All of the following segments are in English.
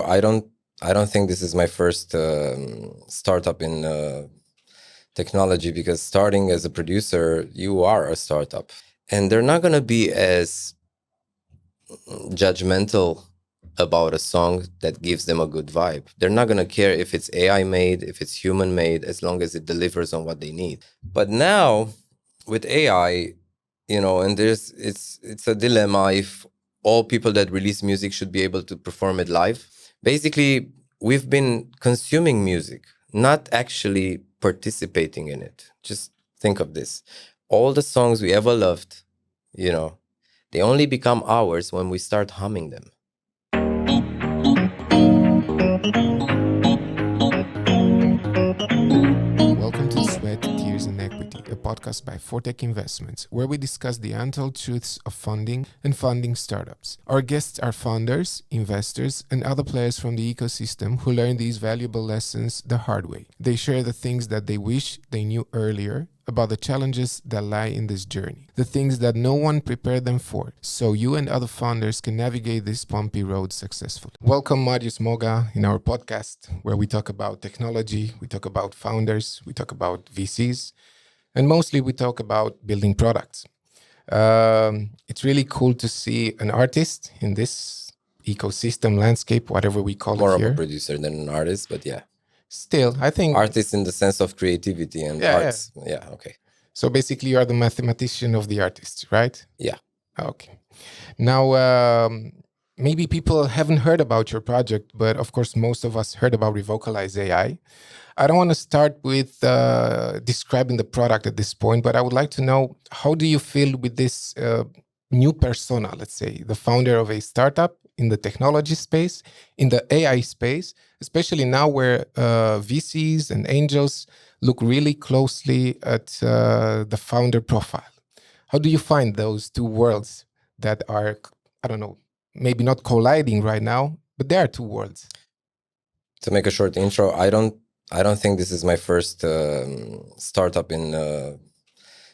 I don't think this is my first startup in technology, because starting as a producer, you are a startup, and they're not going to be as judgmental about a song that gives them a good vibe. They're not going to care if it's AI made, if it's human made, as long as it delivers on what they need. But now with AI, and it's a dilemma if all people that release music should be able to perform it live. Basically, we've been consuming music, not actually participating in it. Just think of this. All the songs we ever loved, they only become ours when we start humming them. Welcome to Sweat, Tears and Equity, a podcast by Fortech Investments, where we discuss the untold truths of funding and funding startups. Our guests are founders, investors, and other players from the ecosystem who learn these valuable lessons the hard way. They share the things that they wish they knew earlier about the challenges that lie in this journey, the things that no one prepared them for, so you and other founders can navigate this bumpy road successfully. Welcome Marius Moga in our podcast, where we talk about technology, we talk about founders, we talk about VCs, and mostly we talk about building products. It's really cool to see an artist in this ecosystem landscape, whatever we call More it here. of a producer than an artist, but yeah. Still, I think... Artist in the sense of creativity and arts. Yeah, okay. So basically you are the mathematician of the artist, right? Yeah. Okay. Now, maybe people haven't heard about your project, but of course, most of us heard about Revocalize AI. I don't want to start with describing the product at this point, but I would like to know, how do you feel with this new persona, let's say, the founder of a startup in the technology space, in the AI space, especially now where VCs and angels look really closely at the founder profile? How do you find those two worlds that are, I don't know, maybe not colliding right now, but there are two worlds? To make a short intro, I don't think this is my first startup in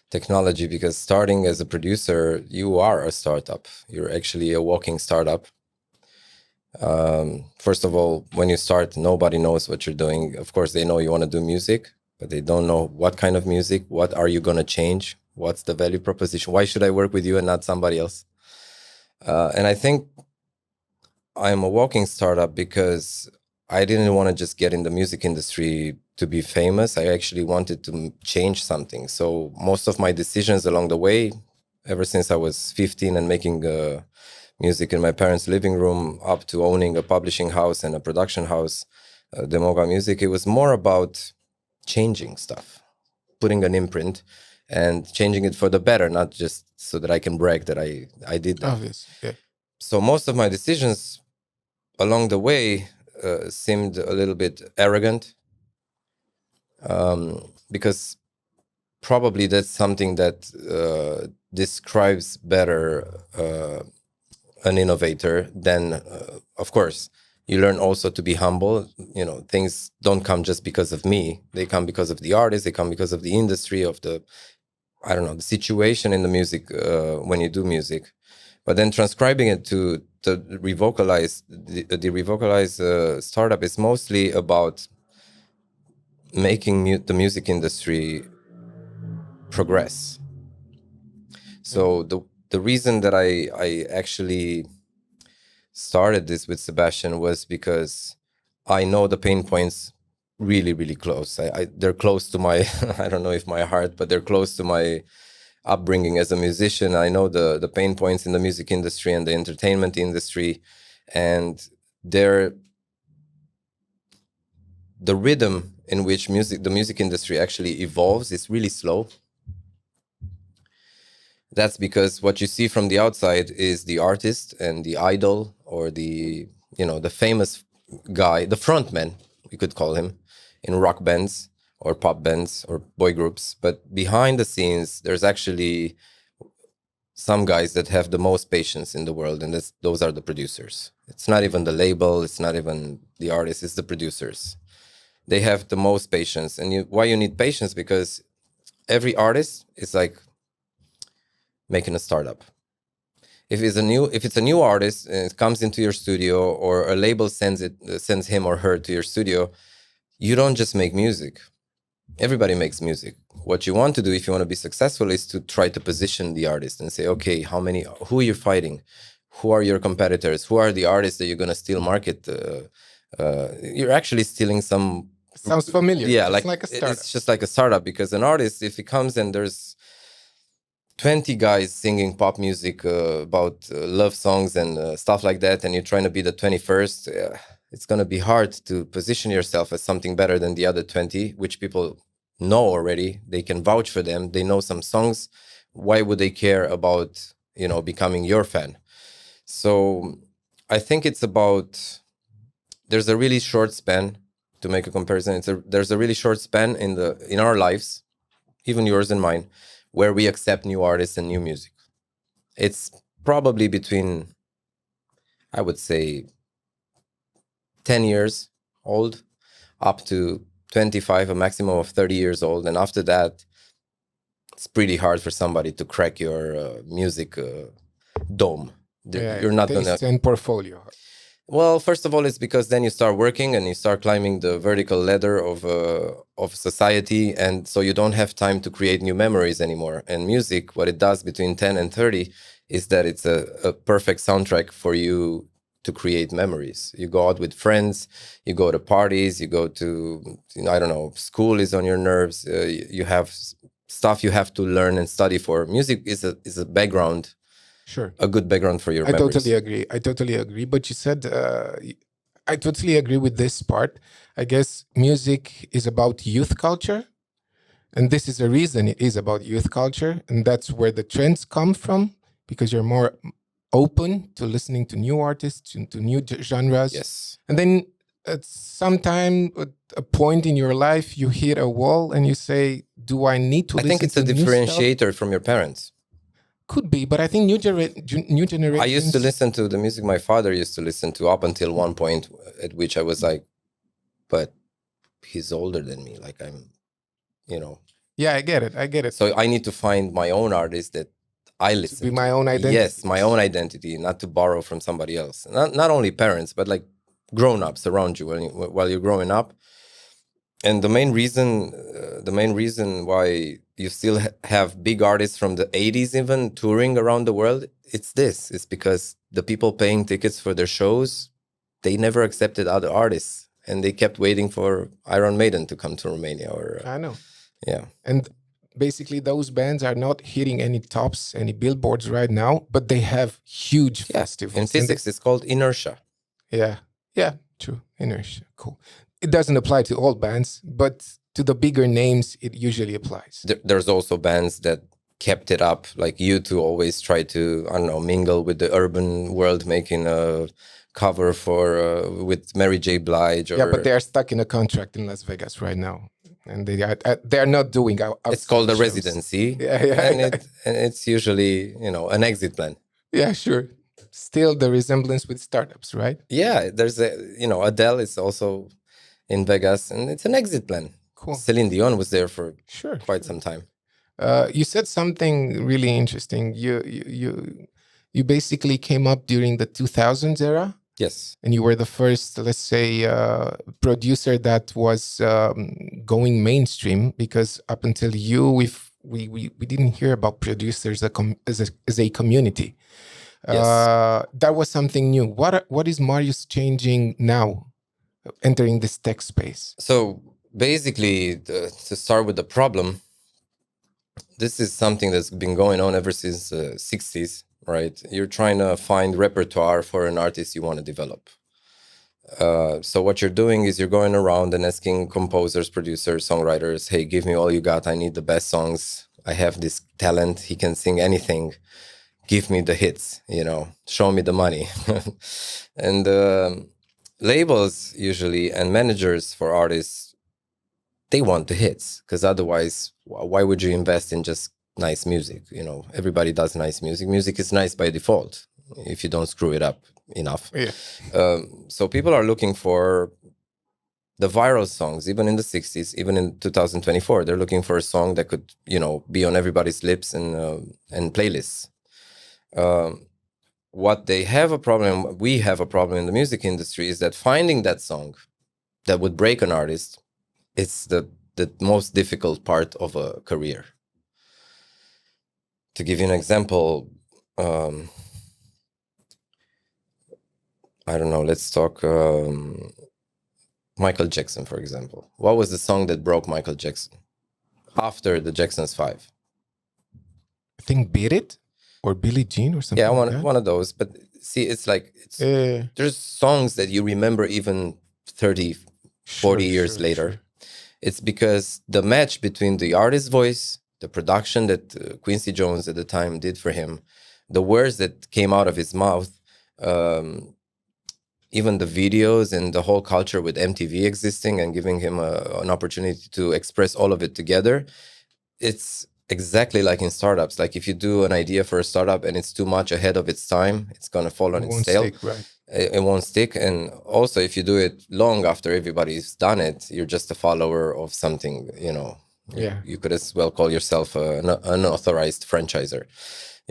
technology, because starting as a producer, you are a startup. You're actually a walking startup. First of all, when you start, nobody knows what you're doing. Of course, they know you want to do music, but they don't know what kind of music, what are you going to change, what's the value proposition, why should I work with you and not somebody else? And I think I'm a walking startup because I didn't want to just get in the music industry to be famous. I actually wanted to change something. So most of my decisions along the way, ever since I was 15 and making music in my parents' living room, up to owning a publishing house and a production house, Moga Music, it was more about changing stuff, putting an imprint and changing it for the better, not just so that I can brag that I did that. Obvious, yeah. So most of my decisions along the way seemed a little bit arrogant, because probably that's something that describes better an innovator. Then, of course, you learn also to be humble. Things don't come just because of me. They come because of the artist. They come because of the industry, of the situation in the music when you do music. But then transcribing it to the Revocalize, the Revocalize startup is mostly about making the music industry progress. So the reason that I actually started this with Sebastian was because I know the pain points really, really close. They're close to my, I don't know if my heart, but they're close to my upbringing as a musician. I know the pain points in the music industry and the entertainment industry, and the rhythm in which the music industry actually evolves is really slow. That's because what you see from the outside is the artist and the idol, or the famous guy, the frontman, we could call him, in rock bands or pop bands or boy groups. But behind the scenes, there's actually some guys that have the most patience in the world, and those are the producers. It's not even the label, it's not even the artist, it's the producers. They have the most patience. And why you need patience? Because every artist is like making a startup. if it's a new artist and it comes into your studio, or a label sends him or her to your studio, you don't just make music. Everybody makes music. What you want to do, if you want to be successful, is to try to position the artist and say, okay, who are you fighting? Who are your competitors? Who are the artists that you're going to steal market? You're actually stealing some. Sounds familiar. Yeah, like a startup. It's just like a startup, because an artist, if he comes and there's 20 guys singing pop music about love songs and stuff like that, and you're trying to be the 21st, it's going to be hard to position yourself as something better than the other 20, which people know already. They can vouch for them. They know some songs. Why would they care about, becoming your fan? So I think it's about, there's a really short span, to make a comparison. There's a really short span in our lives, even yours and mine, where we accept new artists and new music. It's probably between, I would say, 10 years old up to 25, a maximum of 30 years old. And after that, it's pretty hard for somebody to crack your music dome. You're not going to... and portfolio. Well, first of all, it's because then you start working and you start climbing the vertical ladder of society, and so you don't have time to create new memories anymore. And music, what it does between 10 and 30 is that it's a perfect soundtrack for you to create memories. You go out with friends, you go to parties, you go to, I don't know, school is on your nerves. You have stuff you have to learn and study for. Music is a background. Sure. A good background for your memories. I totally agree. But you said, I totally agree with this part. I guess music is about youth culture. And this is the reason it is about youth culture. And that's where the trends come from, because you're more open to listening to new artists, to new genres. Yes. And then at some time, at a point in your life, you hit a wall and you say, do I need to listen to I think it's a differentiator from your parents. Could be, but I think new generations... I used to listen to the music my father used to listen to, up until one point at which I was like, but he's older than me. Like, I'm, Yeah, I get it. So I need to find my own artist that I listen to. Be my own identity. Yes, my own identity, not to borrow from somebody else. Not only parents, but like grown-ups around you while you're growing up. And the main reason why you still have big artists from the 80s even touring around the world, it's because the people paying tickets for their shows, they never accepted other artists, and they kept waiting for Iron Maiden to come to Romania. I know. Yeah. And basically those bands are not hitting any tops, any billboards right now, but they have huge festivals. In physics, it's called inertia. Yeah, true. Inertia, cool. It doesn't apply to all bands, but to the bigger names, it usually applies. There's also bands that kept it up, like U2 always try to, I don't know, mingle with the urban world, making a cover for with Mary J. Blige. Yeah, but they are stuck in a contract in Las Vegas right now, and they are not doing. It's called a residency. And it's usually an exit plan. Yeah, sure. Still the resemblance with startups, right? Yeah, there's Adele is also in Vegas, and it's an exit plan. Cool. Celine Dion was there for quite some time. You said something really interesting. You basically came up during the 2000s era. Yes. And you were the first, let's say, producer that was going mainstream, because up until you, we didn't hear about producers as a community. Yes. That was something new. What is Marius changing now, entering this tech space? So basically, to start with the problem, this is something that's been going on ever since the 60s, right? You're trying to find repertoire for an artist you want to develop. So what you're doing is you're going around and asking composers, producers, songwriters, hey, give me all you got. I need the best songs. I have this talent. He can sing anything. Give me the hits, show me the money. And labels usually, and managers for artists, they want the hits, because otherwise, why would you invest in just nice music? Everybody does nice music. Music is nice by default if you don't screw it up enough. Yeah. So people are looking for the viral songs, even in the 60s, even in 2024. They're looking for a song that could, be on everybody's lips and playlists. what they have a problem, we have a problem in the music industry, is that finding that song that would break an artist, it's the most difficult part of a career. To give you an example, I don't know, let's talk Michael Jackson, for example. What was the song that broke Michael Jackson after the Jackson's 5? I think Beat It or Billie Jean or something. Yeah, like that. one of those. But see, it's like there's songs that you remember even 30, 40 years later. Sure. It's because the match between the artist's voice, the production that Quincy Jones at the time did for him, the words that came out of his mouth, even the videos and the whole culture with MTV existing and giving him an opportunity to express all of it together. It's exactly like in startups. Like if you do an idea for a startup and it's too much ahead of its time, it's going to fall on its tail. Stick, right? It won't stick. And also if you do it long after everybody's done it, you're just a follower of something, you know. Yeah. You could as well call yourself an unauthorized franchiser,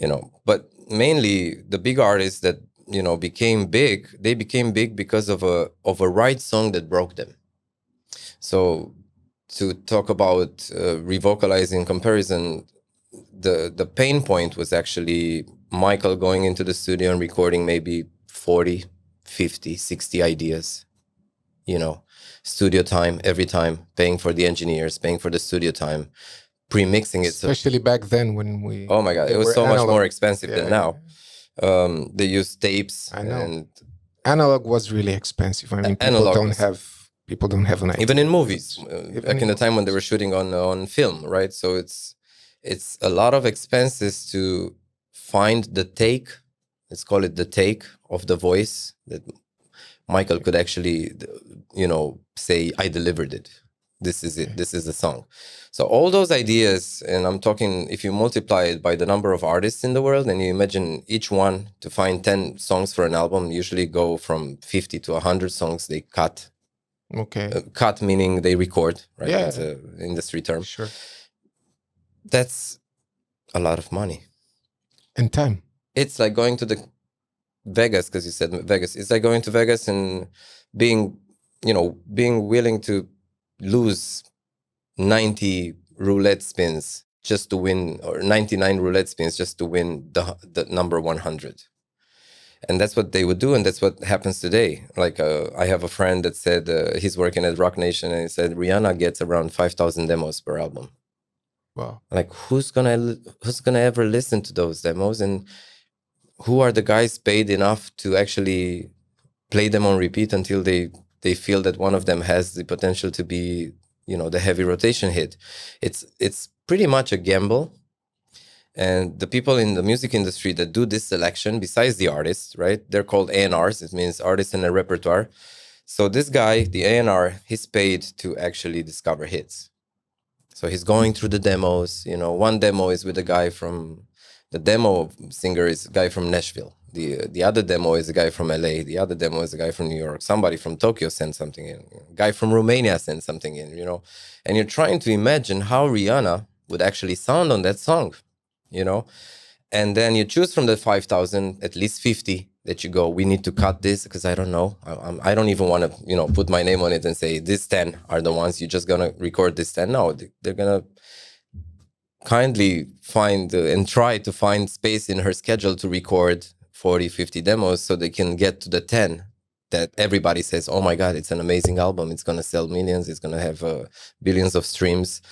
you know. But mainly the big artists that, you know, became big, they became big because of a right song that broke them. So to talk about Revocalize in comparison, the pain point was actually Michael going into the studio and recording maybe 40, 50, 60 ideas, you know, studio time every time, paying for the engineers, paying for the studio time, pre-mixing it. Especially back then when we... Oh my God, it was so much more expensive than now. They used tapes. I know. And analog was really expensive. I mean, people don't have an idea. Even in movies, back in the time when they were shooting on film, right? So it's a lot of expenses to find the take. Let's call it the take of the voice that Michael could actually, you know, say, I delivered it. This is it. This is the song. So all those ideas, and I'm talking, if you multiply it by the number of artists in the world, and you imagine each one to find 10 songs for an album, usually go from 50 to 100 songs they cut. Okay. Cut meaning they record, right? Yeah. It's an industry term. Sure. That's a lot of money. And time. It's like going to the Vegas, because you said Vegas. It's like going to Vegas and being willing to lose 90 roulette spins just to win, or 99 roulette spins just to win the number 100. And that's what they would do, and that's what happens today. Like I have a friend that said he's working at Rock Nation, and he said Rihanna gets around 5,000 demos per album. Wow! Like who's gonna ever listen to those demos, and who are the guys paid enough to actually play them on repeat until they feel that one of them has the potential to be, you know, the heavy rotation hit? It's pretty much a gamble. And the people in the music industry that do this selection, besides the artists, right? They're called A&Rs. It means artists in a repertoire. So this guy, the A&R, he's paid to actually discover hits. So he's going through the demos. You know, one demo is with a guy from, the demo singer is a guy from Nashville. The other demo is a guy from LA. The other demo is a guy from New York. Somebody from Tokyo sent something in. A guy from Romania sent something in, you know. And you're trying to imagine how Rihanna would actually sound on that song. You know, and then you choose from the 5,000, at least 50 that you go, we need to cut this because I don't know. I don't even want to, you know, put my name on it and say these 10 are the ones you're just going to record this 10. No, they're going to kindly find and try to find space in her schedule to record 40, 50 demos so they can get to the 10 that everybody says, oh my God, it's an amazing album. It's going to sell millions. It's going to have billions of streams.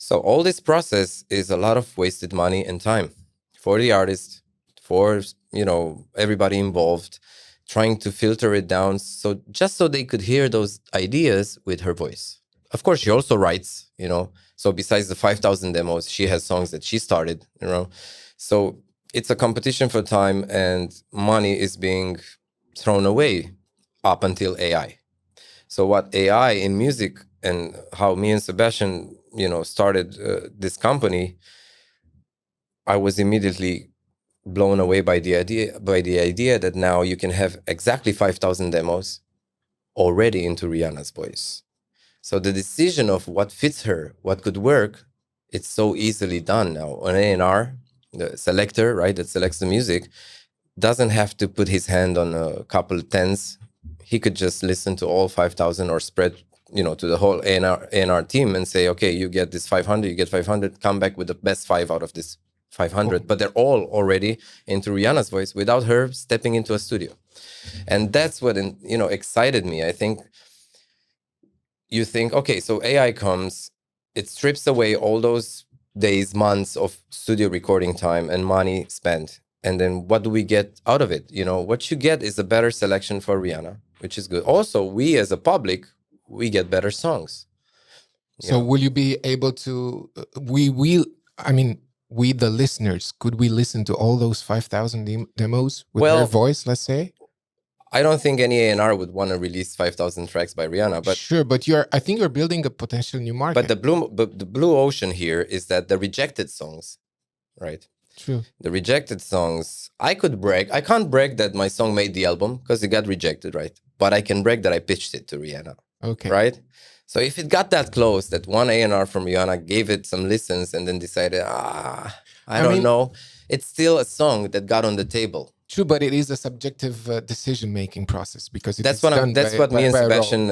So all this process is a lot of wasted money and time for the artist, for, you know, everybody involved, trying to filter it down so just so they could hear those ideas with her voice. Of course, she also writes, you know, so besides the 5,000 demos, she has songs that she started, you know. So it's a competition for time, and money is being thrown away up until AI. So what AI in music, and how me and Sebastian, you know, started this company, I was immediately blown away by the idea that now you can have exactly 5,000 demos already into Rihanna's voice. So the decision of what fits her, what could work, it's so easily done now. An A&R, the selector, right, that selects the music, doesn't have to put his hand on a couple tens. He could just listen to all 5,000 or spread, to the whole A&R team and say, okay, you get this 500, you get 500, come back with the best 5 out of this 500. But they're all already into Rihanna's voice without her stepping into a studio. And that's what, excited me. I think you think, okay, so AI comes, it strips away all those days, months of studio recording time and money spent. And then what do we get out of it? What you get is a better selection for Rihanna, which is good. Also, we as a public, we get better songs. So will you be able to, we the listeners, could we listen to all those 5,000 demos with her voice, let's say? I don't think any A&R would want to release 5,000 tracks by Rihanna, but sure. But I think you're building a potential new market. But the blue ocean here is that the rejected songs, right? True. The rejected songs, I could brag. I can't brag that my song made the album because it got rejected, right? But I can brag that I pitched it to Rihanna. Okay. Right? So if it got that close, that one A&R from Rihanna gave it some listens and then decided, I don't know, it's still a song that got on the table. True, but it is a subjective decision-making process because that's what me and Sebastian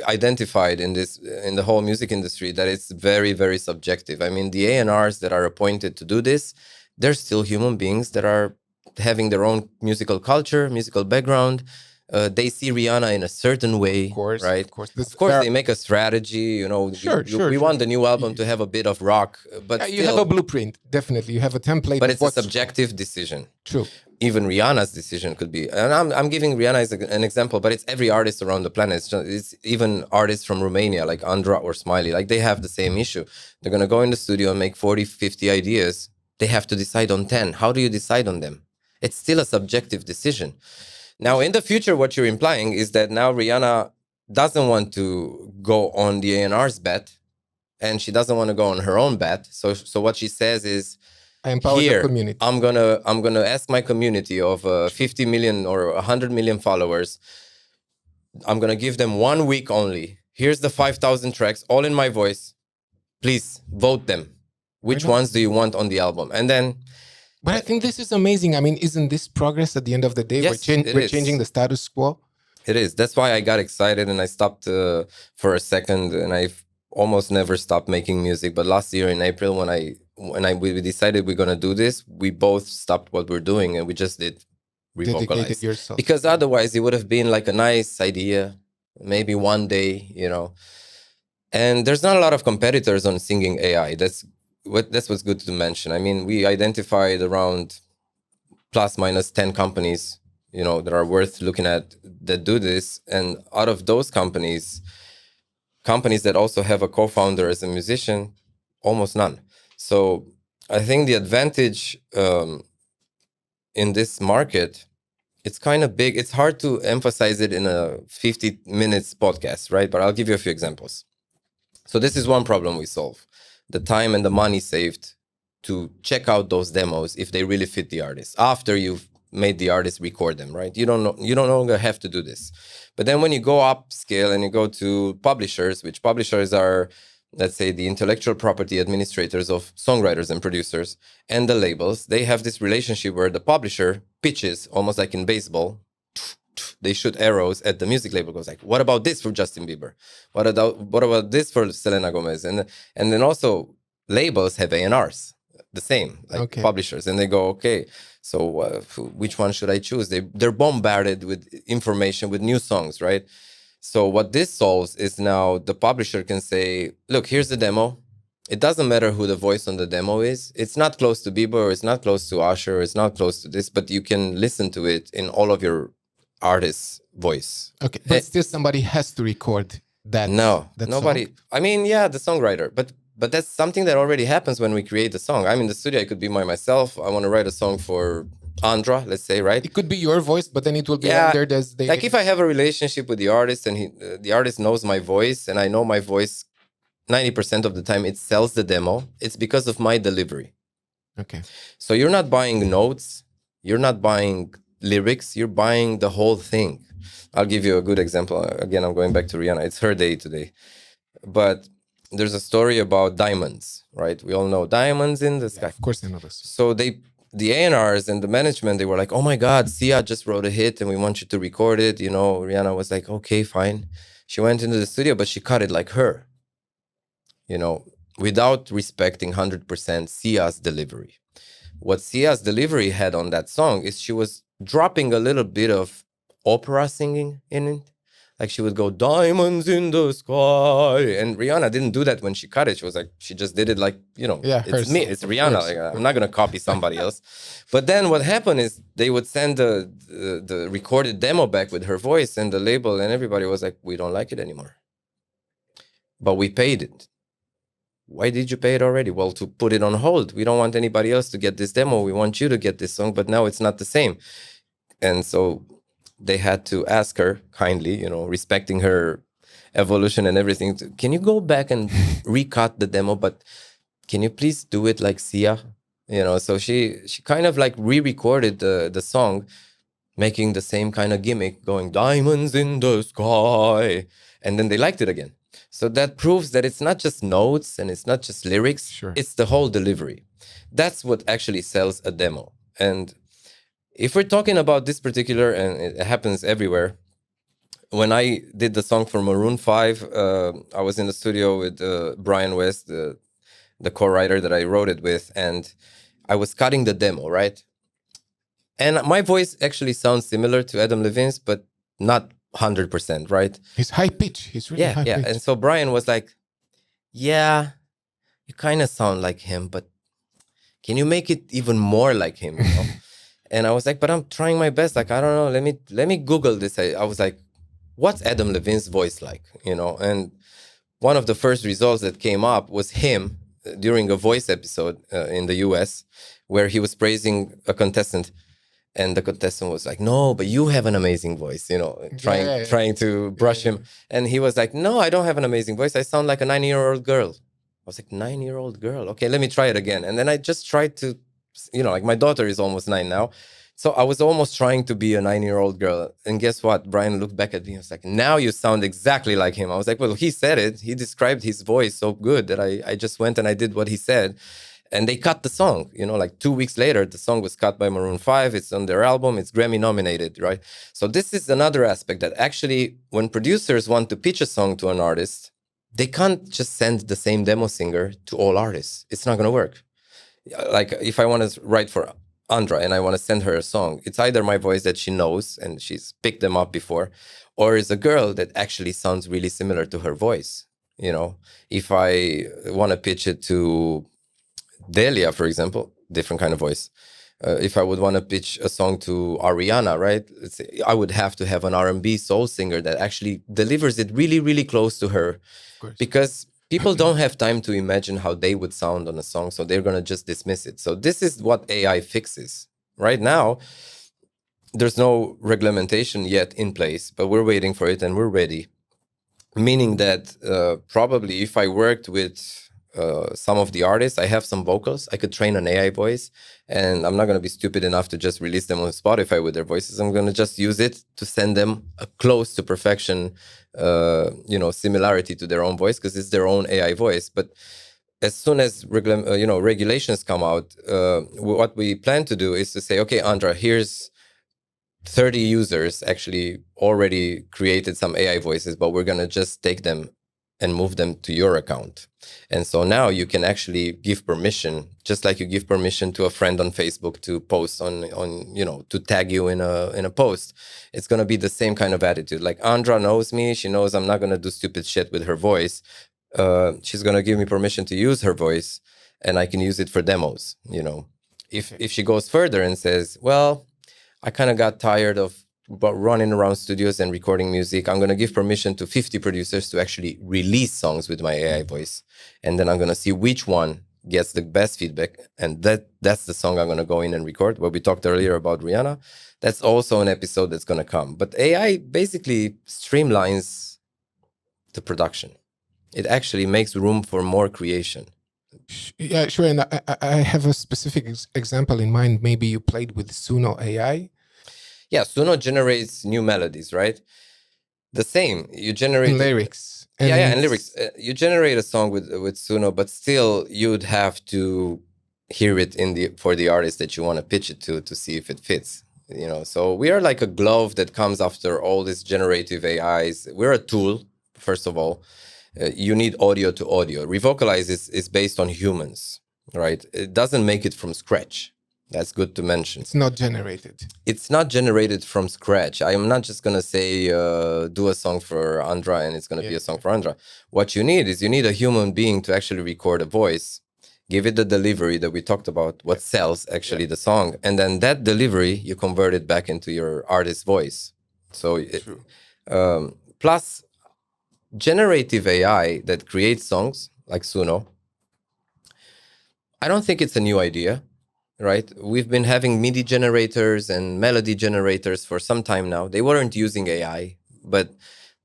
identified in the whole music industry, that it's very, very subjective. I mean, the A&Rs that are appointed to do this, they're still human beings that are having their own musical culture, musical background. They see Rihanna in a certain way, of course, right? Of course, they make a strategy. We want the new album to have a bit of rock, but you have a blueprint. Definitely, you have a template. But it's a subjective decision. True. Even Rihanna's decision could be, and I'm giving Rihanna as an example, but it's every artist around the planet. It's even artists from Romania, like Andra or Smiley, like they have the same issue. They're gonna go in the studio and make 40, 50 ideas. They have to decide on 10. How do you decide on them? It's still a subjective decision. Now, in the future, what you're implying is that now Rihanna doesn't want to go on the A&R's bet, and she doesn't want to go on her own bet. So what she says is, I empower the community. I'm gonna ask my community of 50 million or 100 million followers. I'm gonna give them 1 week only. Here's the 5,000 tracks, all in my voice. Please vote them. Which ones do you want on the album? And then. But I think this is amazing. I mean, isn't this progress at the end of the day? Yes, we're changing the status quo. It is. That's why I got excited and I stopped for a second, and I've almost never stopped making music. But last year in April, when we decided we're gonna do this, we both stopped what we're doing and we just did Revocalize. Yourself. Because otherwise it would have been like a nice idea, maybe one day, And there's not a lot of competitors on singing AI. That's what's good to mention. I mean, we identified around plus minus 10 companies, that are worth looking at that do this. And out of those companies that also have a co-founder as a musician, almost none. So I think the advantage in this market, it's kind of big. It's hard to emphasize it in a 50 minutes podcast, right? But I'll give you a few examples. So this is one problem we solve. The time and the money saved to check out those demos if they really fit the artist after you've made the artist record them, right? You don't no longer have to do this. But then when you go upscale and you go to publishers, which publishers are, let's say, the intellectual property administrators of songwriters and producers, and the labels, they have this relationship where the publisher pitches, almost like in baseball, they shoot arrows at the music label, goes like, what about this for Justin Bieber? What about this for Selena Gomez? And then also labels have A&Rs, the same, like publishers. And they go, okay, so which one should I choose? They're bombarded with information, with new songs, right? So what this solves is now the publisher can say, look, here's the demo. It doesn't matter who the voice on the demo is. It's not close to Bieber, or it's not close to Usher, or it's not close to this, but you can listen to it in all of your artist's voice. Okay, but still somebody has to record that. No, nobody. Song? I mean, yeah, the songwriter, but that's something that already happens when we create the song. I'm in the studio. I could be myself. I want to write a song for Andra, let's say, right? It could be your voice, but then it will be rendered as they. Like if I have a relationship with the artist and the artist knows my voice and I know my voice, 90% of the time it sells the demo. It's because of my delivery. Okay. So you're not buying notes. You're not buying lyrics. You're buying the whole thing. I'll give you a good example. Again, I'm going back to Rihanna. It's her day today. But there's a story about diamonds, right? We all know diamonds in the sky. Of course I know this. So they the A&Rs and the management, they were like, oh my God, Sia just wrote a hit and we want you to record it. You know, Rihanna was like, okay, fine. She went into the studio, but she cut it like her, you know, without respecting 100% Sia's delivery. What Sia's delivery had on that song is she was dropping a little bit of opera singing in it. Like she would go, diamonds in the sky. And Rihanna didn't do that when she cut it. She was like, she just did it like, you know, it's me, it's Rihanna. Like, I'm not going to copy somebody else. But then what happened is they would send the recorded demo back with her voice, and the label and everybody was like, we don't like it anymore. But we paid it. Why did you pay it already? Well, to put it on hold. We don't want anybody else to get this demo. We want you to get this song, but now it's not the same. And so they had to ask her kindly, you know, respecting her evolution and everything, can you go back and recut the demo, but can you please do it like Sia? You know, so she kind of like re-recorded the song, making the same kind of gimmick, going diamonds in the sky, and then they liked it again. So that proves that it's not just notes and it's not just lyrics, Sure. It's the whole delivery. That's what actually sells a demo. And if we're talking about this particular, and it happens everywhere, when I did the song for Maroon 5, I was in the studio with Brian West, the co-writer that I wrote it with, and I was cutting the demo, right? And my voice actually sounds similar to Adam Levine's, but not 100%, right? He's high pitch. He's really high pitch. Yeah. And so Brian was like, yeah, you kind of sound like him, but can you make it even more like him, you know? And I was like, but I'm trying my best. Like, I don't know. Let me Google this. I was like, what's Adam Levine's voice like? You know, and one of the first results that came up was him during a voice episode in the US, where he was praising a contestant, and the contestant was like, no, but you have an amazing voice, you know, trying to brush him. And he was like, no, I don't have an amazing voice. I sound like a 9-year-old girl. I was like, 9-year-old girl. Okay, let me try it again. And then I just tried to, you know, like my daughter is almost 9 now. So I was almost trying to be a 9-year-old girl. And guess what? Brian looked back at me and was like, now you sound exactly like him. I was like, well, he said it. He described his voice so good that I just went and I did what he said. And they cut the song, you know, like 2 weeks later, the song was cut by Maroon 5. It's on their album. It's Grammy nominated, right? So this is another aspect that actually, when producers want to pitch a song to an artist, they can't just send the same demo singer to all artists. It's not going to work. Like if I want to write for Andra and I want to send her a song, it's either my voice that she knows and she's picked them up before, or it's a girl that actually sounds really similar to her voice. You know, if I want to pitch it to Delia, for example, different kind of voice. If I would want to pitch a song to Ariana, right? I would have to have an R&B soul singer that actually delivers it really, really close to her, because people don't have time to imagine how they would sound on a song, so they're going to just dismiss it. So this is what AI fixes. Right now, there's no regulation yet in place, but we're waiting for it and we're ready. Meaning that probably if I worked with some of the artists, I have some vocals, I could train an AI voice, and I'm not going to be stupid enough to just release them on Spotify with their voices. I'm going to just use it to send them a close to perfection, similarity to their own voice, because it's their own AI voice. But as soon as regulations come out, what we plan to do is to say, okay, Andra, here's 30 users actually already created some AI voices, but we're going to just take them and move them to your account. And so now you can actually give permission, just like you give permission to a friend on Facebook to post on to tag you in a post. It's going to be the same kind of attitude. Like Andra knows me. She knows I'm not going to do stupid shit with her voice. She's going to give me permission to use her voice, and I can use it for demos. You know, if she goes further and says, well, I kind of got tired of running around studios and recording music, I'm going to give permission to 50 producers to actually release songs with my AI voice. And then I'm going to see which one gets the best feedback. And that's the song I'm going to go in and record. What we talked earlier about Rihanna, that's also an episode that's going to come. But AI basically streamlines the production. It actually makes room for more creation. Yeah, sure. And I have a specific example in mind. Maybe you played with Suno AI. Yeah, Suno generates new melodies, right? The same. You generate and lyrics. And lyrics. You generate a song with Suno, but still you'd have to hear it for the artist that you want to pitch it to see if it fits. So we are like a glove that comes after all these generative AIs. We're a tool, first of all. You need audio to audio. Revocalize is based on humans, right? It doesn't make it from scratch. That's good to mention. It's not generated. It's not generated from scratch. I am not just going to say, do a song for Andra and it's going to be a song for Andra. What you need is a human being to actually record a voice, give it the delivery that we talked about, what sells actually the song. And then that delivery, you convert it back into your artist's voice. So plus generative AI that creates songs like Suno, I don't think it's a new idea. Right? We've been having MIDI generators and melody generators for some time now. They weren't using AI, but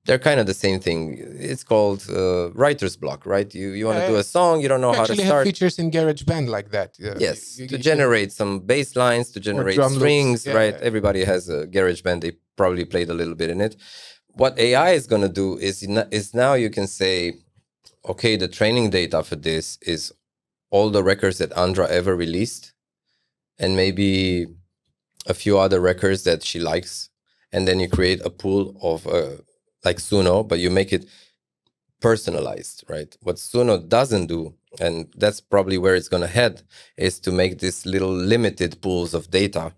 they're kind of the same thing. It's called writer's block, right? You want to do a song, you don't know how to start. You actually have features in GarageBand like that. Yes, to generate some bass lines, to generate strings, right? Everybody has a GarageBand. They probably played a little bit in it. What AI is going to do is now you can say, okay, the training data for this is all the records that Andra ever released, and maybe a few other records that she likes. And then you create a pool of like Suno, but you make it personalized, right? What Suno doesn't do, and that's probably where it's going to head, is to make these little limited pools of data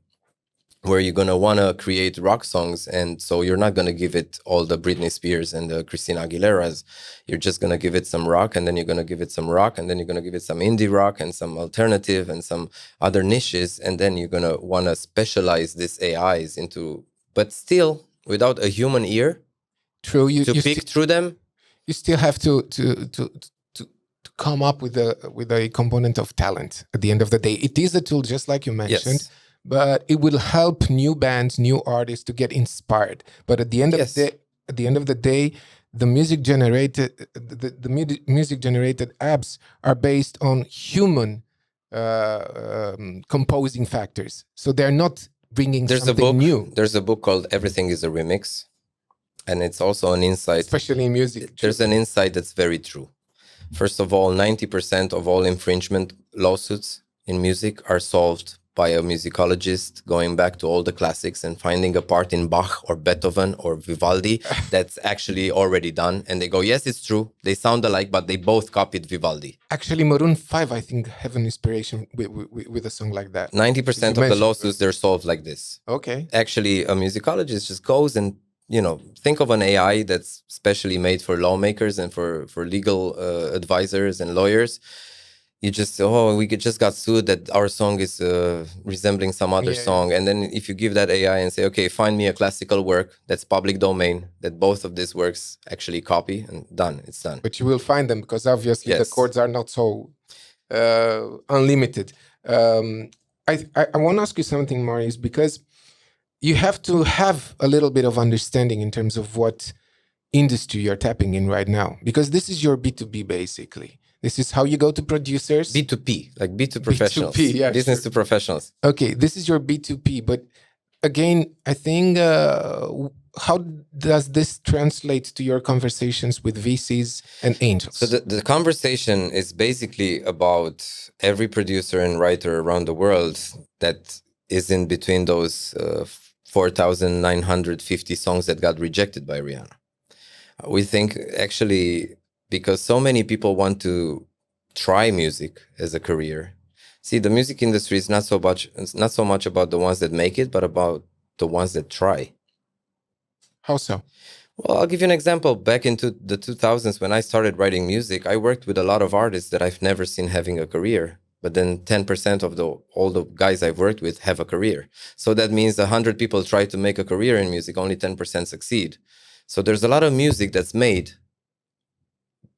where you're going to want to create rock songs. And so you're not going to give it all the Britney Spears and the Christina Aguileras. You're just going to give it some rock, and then you're going to give it some rock, and then you're going to give it some indie rock and some alternative and some other niches. And then you're going to want to specialize these AIs into, but still without a human ear to pick through them. You still have to come up with a component of talent at the end of the day. It is a tool, just like you mentioned. Yes. But it will help new bands, new artists to get inspired. But at the end of the day, the music generated apps are based on human composing factors. So they're not bringing something new. There's a book called Everything is a Remix, and it's also an insight, especially in music. There's an insight that's very true. First of all, 90% of all infringement lawsuits in music are solved by a musicologist going back to all the classics and finding a part in Bach or Beethoven or Vivaldi that's actually already done. And they go, yes, it's true. They sound alike, but they both copied Vivaldi. Actually, Maroon 5, I think, have an inspiration with a song like that. 90% of the lawsuits, they're solved like this. Okay. Actually, a musicologist just goes and, think of an AI that's specially made for lawmakers and for legal advisors and lawyers. You just say, we just got sued that our song is resembling some other song. And then if you give that AI and say, okay, find me a classical work that's public domain, that both of these works actually copy, and done, it's done. But you will find them because obviously the chords are not so unlimited. I want to ask you something, Marius, because you have to have a little bit of understanding in terms of what industry you're tapping in right now, because this is your B2B basically. This is how you go to producers. B2P, like B2 professionals. B2P, yeah, business to professionals. Okay, this is your B2P. But again, I think, how does this translate to your conversations with VCs and angels? So the conversation is basically about every producer and writer around the world that is in between those 4,950 songs that got rejected by Rihanna. We think actually, because so many people want to try music as a career. See, the music industry is not so much about the ones that make it, but about the ones that try. How so? Well, I'll give you an example. Back into the 2000s, when I started writing music, I worked with a lot of artists that I've never seen having a career. But then 10% of all the guys I've worked with have a career. So that means 100 people try to make a career in music, only 10% succeed. So there's a lot of music that's made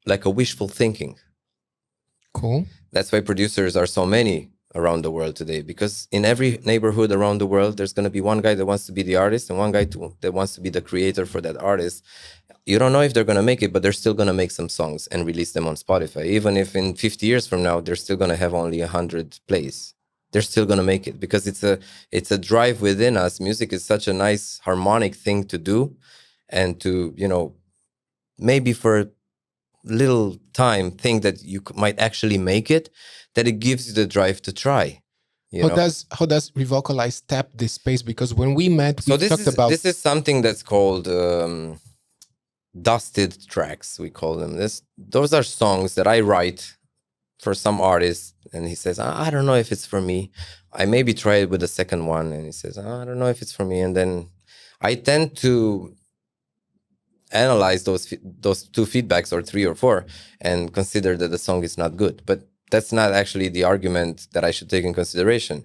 like a wishful thinking. Cool. That's why producers are so many around the world today, because in every neighborhood around the world, there's going to be one guy that wants to be the artist and one guy that wants to be the creator for that artist. You don't know if they're going to make it, but they're still going to make some songs and release them on Spotify. Even if in 50 years from now, they're still going to have only 100 plays. They're still going to make it because it's a drive within us. Music is such a nice harmonic thing to do, and to, maybe for little time think that you might actually make it, that it gives you the drive to try. How does Revocalize tap this space? Because when we met, we talked about this is something that's called dusted tracks. We call them this. Those are songs that I write for some artist, and he says, I don't know if it's for me. I maybe try it with the second one, and he says, I don't know if it's for me. And then I tend to analyze those two feedbacks, or 3 or 4, and consider that the song is not good. But that's not actually the argument that I should take in consideration.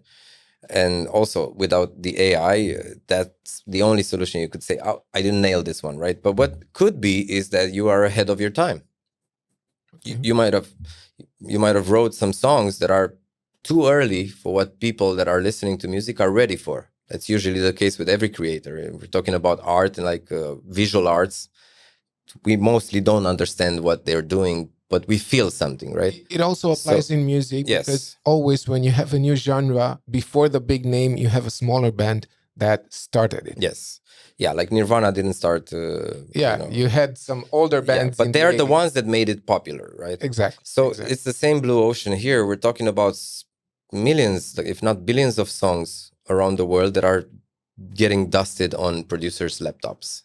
And also, without the AI, that's the only solution you could say, oh, I didn't nail this one, right? But what could be is that you are ahead of your time. Okay. You might have wrote some songs that are too early for what people that are listening to music are ready for. That's usually the case with every creator. We're talking about art and like visual arts. We mostly don't understand what they're doing, but we feel something, right? It also applies in music, yes. Because always when you have a new genre, before the big name, you have a smaller band that started it. Yes. Yeah, like Nirvana didn't start. You had some older bands. But they're the ones that made it popular, right? Exactly. So it's the same blue ocean here. We're talking about millions, if not billions of songs around the world that are getting dusted on producers' laptops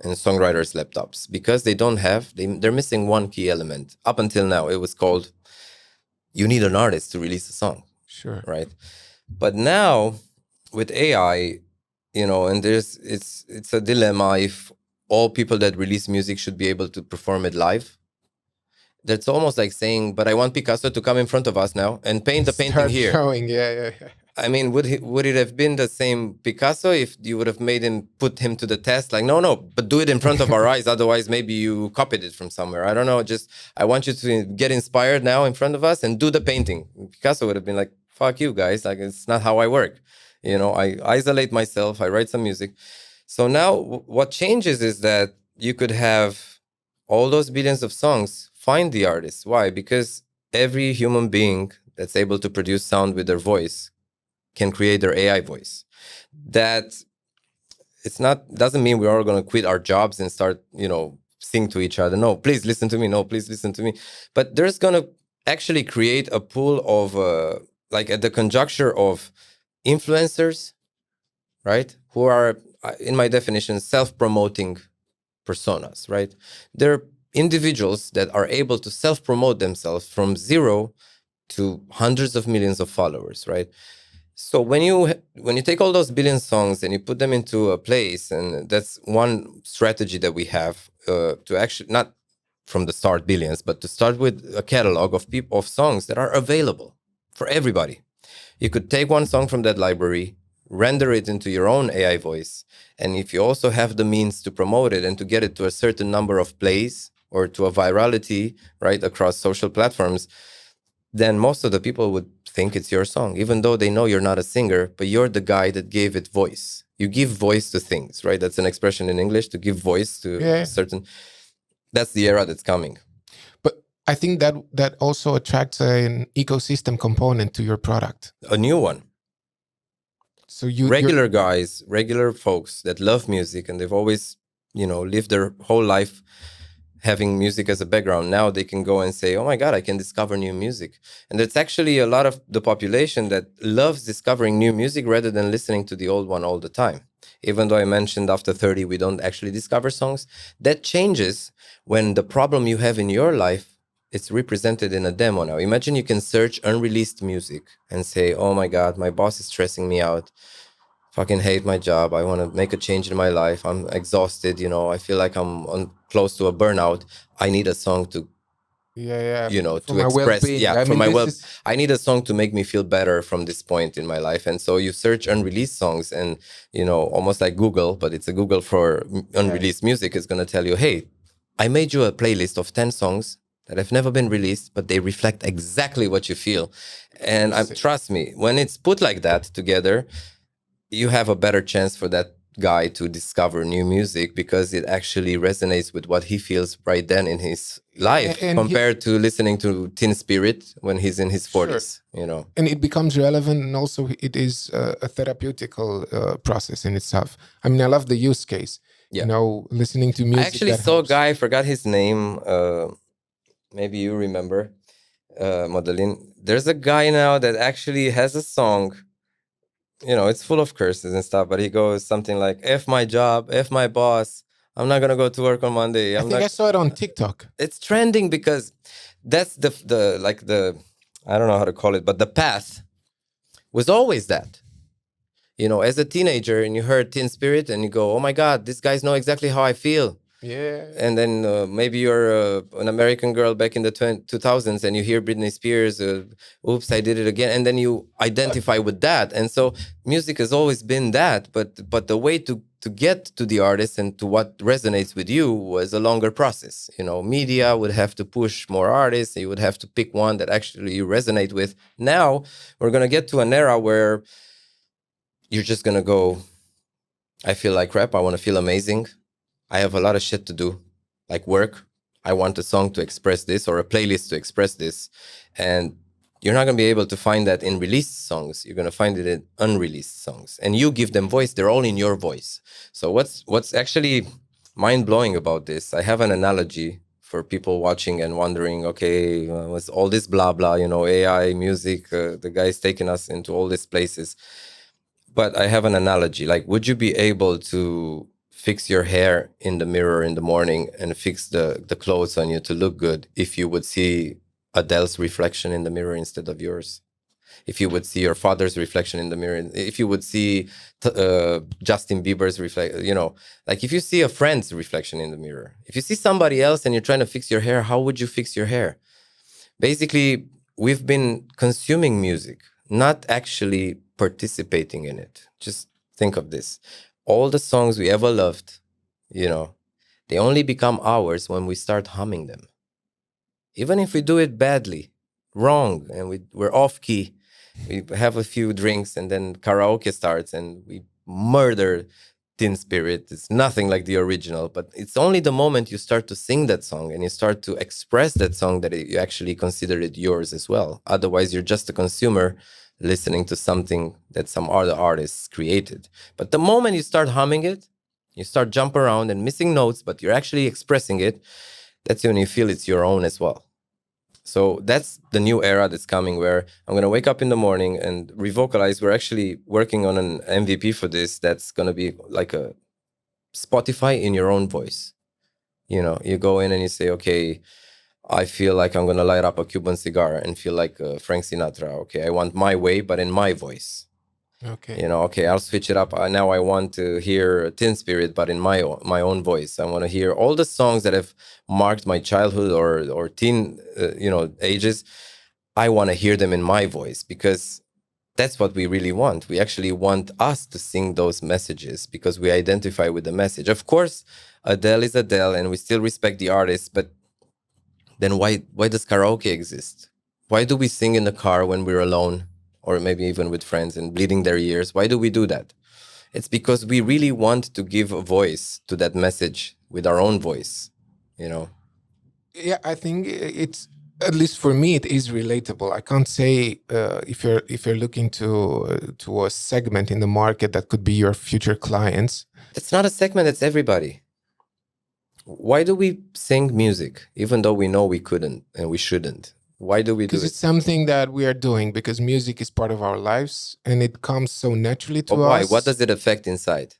and songwriters' laptops because they're missing one key element. Up until now, it was called, you need an artist to release a song. Sure. Right? But now, with AI, and it's a dilemma if all people that release music should be able to perform it live. That's almost like saying, but I want Picasso to come in front of us now and paint the painting here. Showing, yeah. I mean, would it have been the same Picasso if you would have put him to the test? Like, no, but do it in front of our eyes. Otherwise, maybe you copied it from somewhere. I don't know. Just, I want you to get inspired now in front of us and do the painting. Picasso would have been like, fuck you guys. Like, it's not how I work. I isolate myself. I write some music. So now what changes is that you could have all those billions of songs, find the artist. Why? Because every human being that's able to produce sound with their voice can create their AI voice. That doesn't mean we're all going to quit our jobs and start, sing to each other. No, please listen to me. No, please listen to me. But there's going to actually create a pool of, like at the conjuncture of influencers, right? Who are, in my definition, self-promoting personas, right? They're individuals that are able to self-promote themselves from 0 to hundreds of millions of followers, right? So when you take all those billion songs and you put them into a place, and that's one strategy that we have to actually, not from the start billions, but to start with a catalog of songs that are available for everybody. You could take one song from that library, render it into your own AI voice, and if you also have the means to promote it and to get it to a certain number of plays or to a virality, right, across social platforms, then most of the people would think it's your song, even though they know you're not a singer, but you're the guy that gave it voice. You give voice to things, right? That's an expression in English, to give voice to certain... That's the era that's coming. But I think that also attracts an ecosystem component to your product. A new one. So regular folks that love music, and they've always, lived their whole life having music as a background. Now they can go and say, oh my God, I can discover new music. And it's actually a lot of the population that loves discovering new music rather than listening to the old one all the time. Even though I mentioned after 30, we don't actually discover songs. That changes when the problem you have in your life, it's represented in a demo now. Imagine you can search unreleased music and say, oh my God, my boss is stressing me out. Fucking hate my job. I want to make a change in my life. I'm exhausted. I feel like I'm close to a burnout. I need a song to, to express. For my well. I need a song to make me feel better from this point in my life. And so you search unreleased songs, and almost like Google, but it's a Google for unreleased music. Is going to tell you, hey, I made you a playlist of 10 songs that have never been released, but they reflect exactly what you feel. And trust me, when it's put like that together, you have a better chance for that guy to discover new music because it actually resonates with what he feels right then in his life, compared to listening to Teen Spirit when he's in his 40s, And it becomes relevant, and also it is a therapeutical process in itself. I mean, I love the use case. Listening to music. I actually saw a guy, I forgot his name. maybe you remember, Modeline. There's a guy now that actually has a song. It's full of curses and stuff, but he goes something like "F my job, F my boss. I'm not gonna go to work on Monday." I saw it on TikTok. It's trending because that's the like the I don't know how to call it, but the path was always that. As a teenager, and you heard Teen Spirit, and you go, "Oh my God, these guys know exactly how I feel." Yeah. And then maybe you're an American girl back in the 2000s, and you hear Britney Spears, "Oops, I did it again," and then you identify with that. And so music has always been that, but the way to get to the artist and to what resonates with you was a longer process. Media would have to push more artists. You would have to pick one that actually you resonate with. Now we're gonna get to an era where you're just gonna go, "I feel like crap. I want to feel amazing. I have a lot of shit to do, like work. I want a song to express this or a playlist to express this." And you're not going to be able to find that in released songs. You're going to find it in unreleased songs. And you give them voice. They're all in your voice. So what's actually mind-blowing about this, I have an analogy for people watching and wondering, okay, what's all this blah, blah, AI, music, the guy's taking us into all these places. But I have an analogy. Like, would you be able to fix your hair in the mirror in the morning and fix the clothes on you to look good if you would see Adele's reflection in the mirror instead of yours? If you would see your father's reflection in the mirror, if you would see Justin Bieber's like if you see a friend's reflection in the mirror, if you see somebody else and you're trying to fix your hair, how would you fix your hair? Basically, we've been consuming music, not actually participating in it. Just think of this. All the songs we ever loved, they only become ours when we start humming them. Even if we do it badly, wrong, and we're off key, we have a few drinks and then karaoke starts and we murder Teen Spirit. It's nothing like the original, but it's only the moment you start to sing that song and you start to express that song that you actually consider it yours as well. Otherwise, you're just a consumer listening to something that some other artists created. But the moment you start humming it, you start jump around and missing notes, but you're actually expressing it, that's when you feel it's your own as well. So that's the new era that's coming, where I'm going to wake up in the morning and Revocalize. We're actually working on an MVP for this. That's going to be like a Spotify in your own voice. You go in and you say, okay, I feel like I'm going to light up a Cuban cigar and feel like Frank Sinatra. Okay, I want my way, but in my voice. Okay. Okay, I'll switch it up. Now I want to hear Teen Spirit, but in my own voice. I want to hear all the songs that have marked my childhood or teen, ages. I want to hear them in my voice, because that's what we really want. We actually want us to sing those messages because we identify with the message. Of course, Adele is Adele, and we still respect the artist, but then why does karaoke exist? Why do we sing in the car when we're alone, or maybe even with friends, and bleeding their ears? Why do we do that? It's because we really want to give a voice to that message with our own voice, Yeah, I think it's, at least for me, it is relatable. I can't say if you're looking to a segment in the market that could be your future clients. It's not a segment, it's everybody. Why do we sing music even though we know we couldn't and we shouldn't? Why do we do it? Because it's something that we are doing, because music is part of our lives and it comes so naturally to us. Why? What does it affect inside?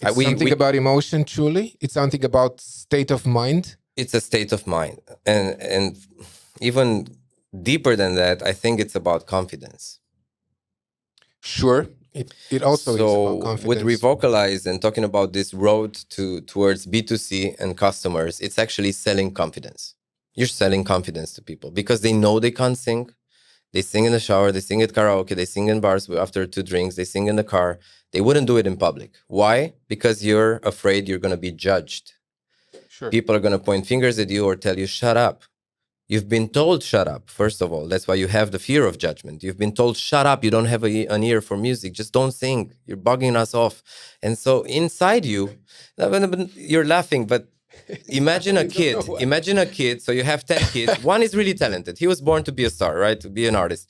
It's something about emotion, truly. It's something about state of mind. It's a state of mind. And even deeper than that, I think it's about confidence. Sure. It also is about confidence. With Revocalize and talking about this road towards B2C and customers, it's actually selling confidence. You're selling confidence to people because they know they can't sing. They sing in the shower, they sing at karaoke, they sing in bars after 2 drinks, they sing in the car. They wouldn't do it in public. Why? Because you're afraid you're going to be judged. Sure. People are going to point fingers at you or tell you, shut up. You've been told shut up, first of all. That's why you have the fear of judgment. You've been told shut up, you don't have an ear for music. Just don't sing. You're bugging us off. And so inside you, you're laughing, but imagine a kid. So you have 10 kids. One is really talented. He was born to be a star, right? To be an artist.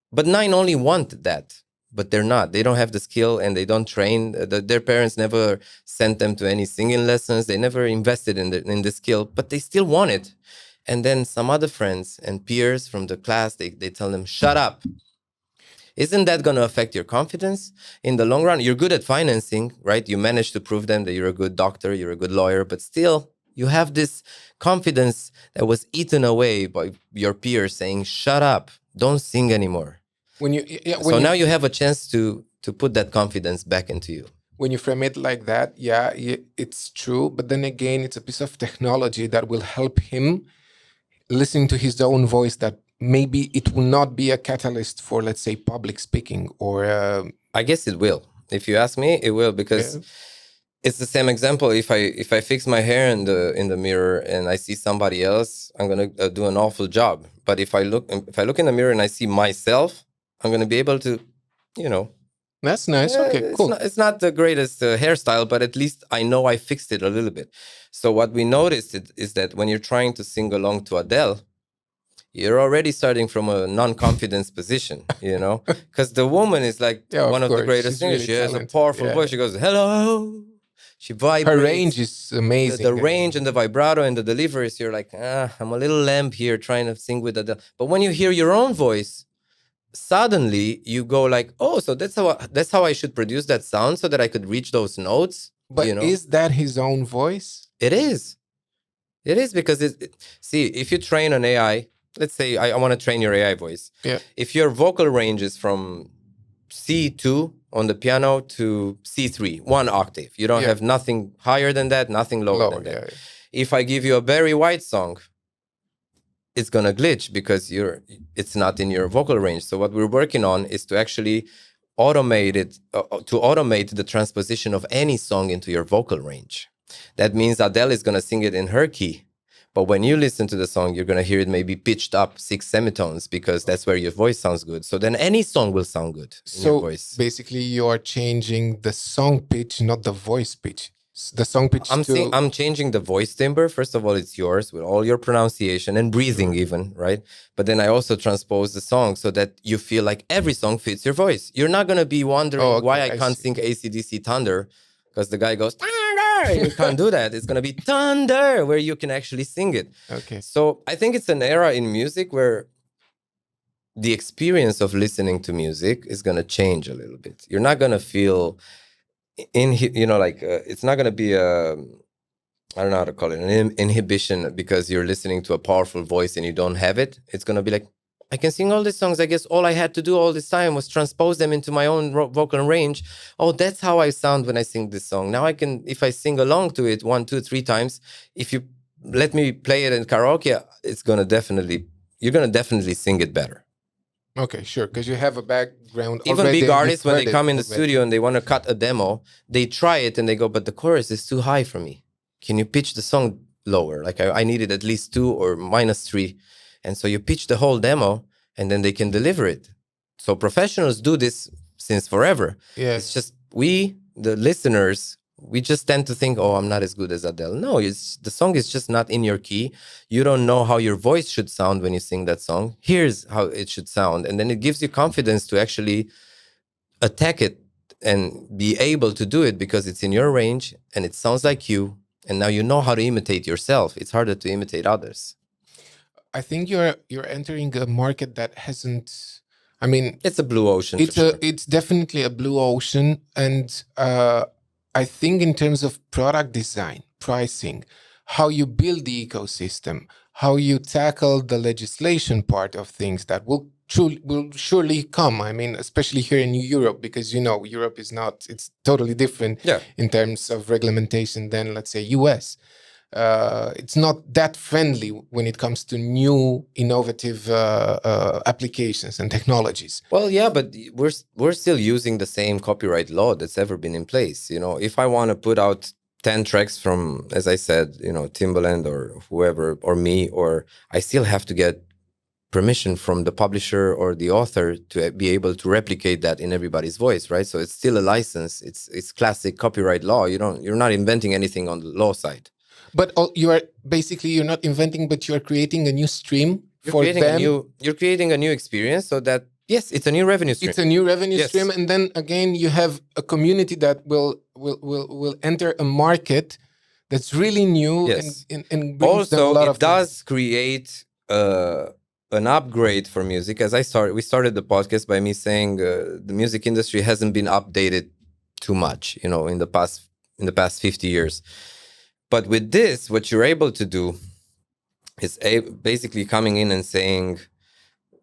But 9 only want that. But they're not. They don't have the skill and they don't train. Their parents never sent them to any singing lessons. They never invested in the skill, but they still want it. And then some other friends and peers from the class, they tell them, shut up. Isn't that going to affect your confidence in the long run? You're good at financing, right? You manage to prove them that you're a good doctor, you're a good lawyer, but still you have this confidence that was eaten away by your peers saying, shut up, don't sing anymore. Now you have a chance to put that confidence back into you. When you frame it like that, yeah, it's true. But then again, it's a piece of technology that will help him listen to his own voice, that maybe it will not be a catalyst for, let's say, public speaking or... I guess it will. If you ask me, it will, because it's the same example. If I fix my hair in the mirror and I see somebody else, I'm going to do an awful job. But if I look in the mirror and I see myself, I'm going to be able to, That's nice. Okay, cool. It's not the greatest hairstyle, but at least I know I fixed it a little bit. So what we noticed is that when you're trying to sing along to Adele, you're already starting from a non-confidence position, because the woman is like one of the greatest singers. She has a powerful voice. She goes, hello. She vibrates. Her range is amazing. The range and the vibrato and the deliveries, you're like, I'm a little lamb here trying to sing with Adele. But when you hear your own voice, suddenly you go like, oh, so that's how I should produce that sound so that I could reach those notes. But is that his own voice? It is. It is, because see, if you train an AI, let's say I want to train your AI voice. Yeah. If your vocal range is from C2 on the piano to C3, 1 octave, you don't have nothing higher than that, nothing lower than that. Yeah. If I give you a Barry White song, it's gonna glitch because it's not in your vocal range. So what we're working on is to actually automate it, to automate the transposition of any song into your vocal range. That means Adele is gonna sing it in her key, but when you listen to the song, you're gonna hear it maybe pitched up 6 semitones, because that's where your voice sounds good. So then any song will sound good in your voice. Basically, you are changing the song pitch, not the voice pitch. The song pitch. I'm changing the voice timbre. First of all, it's yours with all your pronunciation and breathing even, right? But then I also transpose the song so that you feel like every song fits your voice. You're not going to be wondering why I can't sing AC/DC Thunder, because the guy goes, thunder! You can't do that. It's going to be thunder, where you can actually sing it. Okay. So I think it's an era in music where the experience of listening to music is going to change a little bit. You're not going to feel... it's not going to be I don't know how to call it, an inhibition because you're listening to a powerful voice and you don't have it. It's going to be like, I can sing all these songs. I guess all I had to do all this time was transpose them into my own vocal range. Oh, that's how I sound when I sing this song. Now I can, if I sing along to it 1, 2, 3 times, if you let me play it in karaoke, you're going to definitely sing it better. Okay, sure, because you have a background. Even big artists, when they come in the studio and they want to cut a demo, they try it and they go, but the chorus is too high for me. Can you pitch the song lower? Like I needed at least 2 or -3. And so you pitch the whole demo and then they can deliver it. So professionals do this since forever. Yeah. It's just the listeners, we just tend to think, oh, I'm not as good as Adele. No, the song is just not in your key. You don't know how your voice should sound when you sing that song. Here's how it should sound. And then it gives you confidence to actually attack it and be able to do it because it's in your range and it sounds like you. And now you know how to imitate yourself. It's harder to imitate others. I think you're entering a market that hasn't... I mean... It's a blue ocean. It's definitely a blue ocean. And... I think in terms of product design, pricing, how you build the ecosystem, how you tackle the legislation part of things that will surely come. I mean, especially here in Europe, because, Europe it's totally different in terms of regulation than, let's say, US. It's not that friendly when it comes to new innovative applications and technologies. Well, yeah, but we're still using the same copyright law that's ever been in place. If I want to put out 10 tracks from, as I said, Timbaland or whoever, or me, or I still have to get permission from the publisher or the author to be able to replicate that in everybody's voice, right? So it's still a license. It's classic copyright law. You're not inventing anything on the law side. But you're not inventing, but you're creating a new stream for them. You're creating a new experience so that, yes, it's a new revenue stream. It's a new revenue stream. And then again, you have a community that will enter a market that's really new. Yes. And brings them a Also, lot it of does create an upgrade for music. As we started the podcast by me saying the music industry hasn't been updated too much, in the past 50 years. But with this, what you're able to do is basically coming in and saying,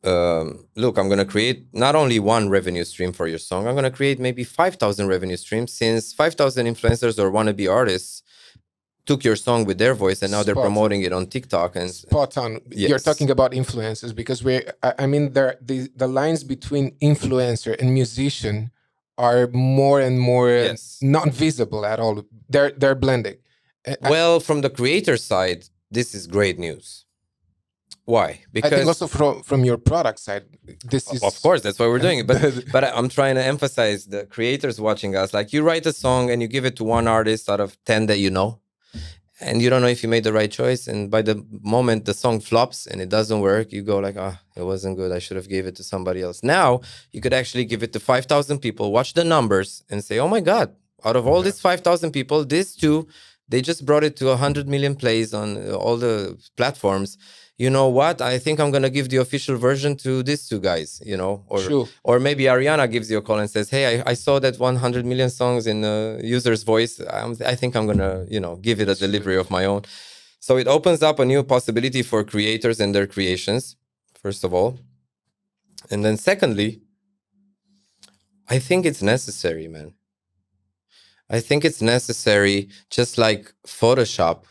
look, I'm going to create not only one revenue stream for your song, I'm going to create maybe 5,000 revenue streams, since 5,000 influencers or wannabe artists took your song with their voice and now they're promoting it on TikTok. And spot on. Yes. You're talking about influencers, because the lines between influencer and musician are more and more Yes. not visible at all. They're blending. Well, from the creator side, this is great news. Why? Because I think also from your product side, this is, of course, that's why we're doing it. But I'm trying to emphasize the creators watching us. Like, you write a song and you give it to one artist out of 10 that you know, and you don't know if you made the right choice. And by the moment the song flops and it doesn't work, you go like, it wasn't good. I should have gave it to somebody else. Now you could actually give it to 5,000 people, watch the numbers and say, oh my God, out of all these 5,000 people, these two, they just brought it to 100 million plays on all the platforms. You know what? I think I'm going to give the official version to these two guys, or maybe Ariana gives you a call and says, hey, I saw that 100 million songs in a user's voice. I think I'm going to, give it a delivery of my own. So it opens up a new possibility for creators and their creations, first of all. And then secondly, I think it's necessary, man. I think it's necessary, just like Photoshop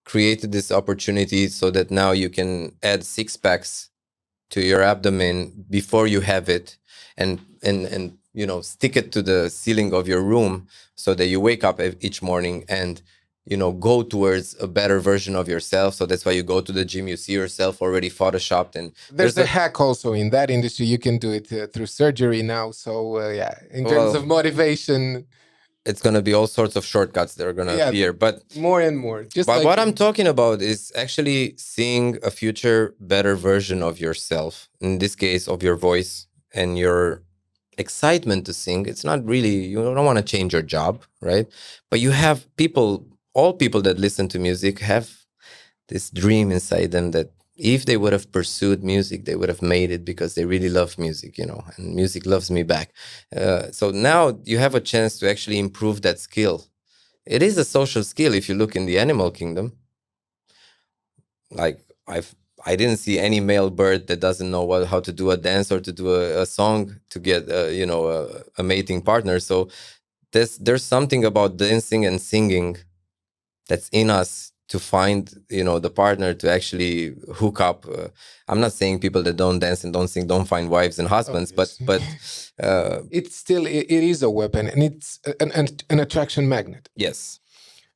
created this opportunity so that now you can add 6-packs to your abdomen before you have it, and stick it to the ceiling of your room so that you wake up each morning and go towards a better version of yourself. So that's why you go to the gym, you see yourself already photoshopped. And there's a hack also in that industry. You can do it through surgery now. So in terms of motivation, it's going to be all sorts of shortcuts that are going to appear, but more and more. But what I'm talking about is actually seeing a future better version of yourself, in this case of your voice and your excitement to sing. It's not really, you don't want to change your job, right? But you have all people that listen to music have this dream inside them that if they would have pursued music, they would have made it because they really love music, and music loves me back. So now you have a chance to actually improve that skill. It is a social skill. If you look in the animal kingdom, like I didn't see any male bird that doesn't know how to do a dance or to do a song to get a mating partner. So there's something about dancing and singing that's in us to find the partner to actually hook up. I'm not saying people that don't dance and don't sing don't find wives and husbands, but it's still, it is a weapon, and it's an attraction magnet. Yes.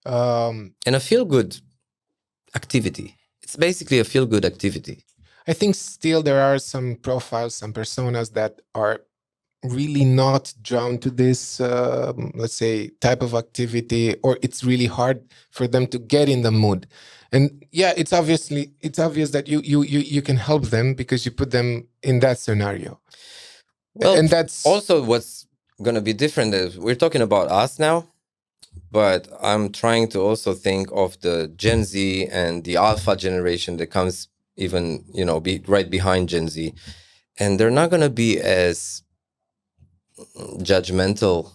And a feel-good activity. It's basically a feel-good activity. I think still there are some profiles, some personas that are really not drawn to this, let's say, type of activity, or it's really hard for them to get in the mood. And it's obvious that you can help them because you put them in that scenario. Well, and that's also what's going to be different is we're talking about us now, but I'm trying to also think of the Gen Z and the Alpha generation that comes even, be right behind Gen Z. And they're not going to be as judgmental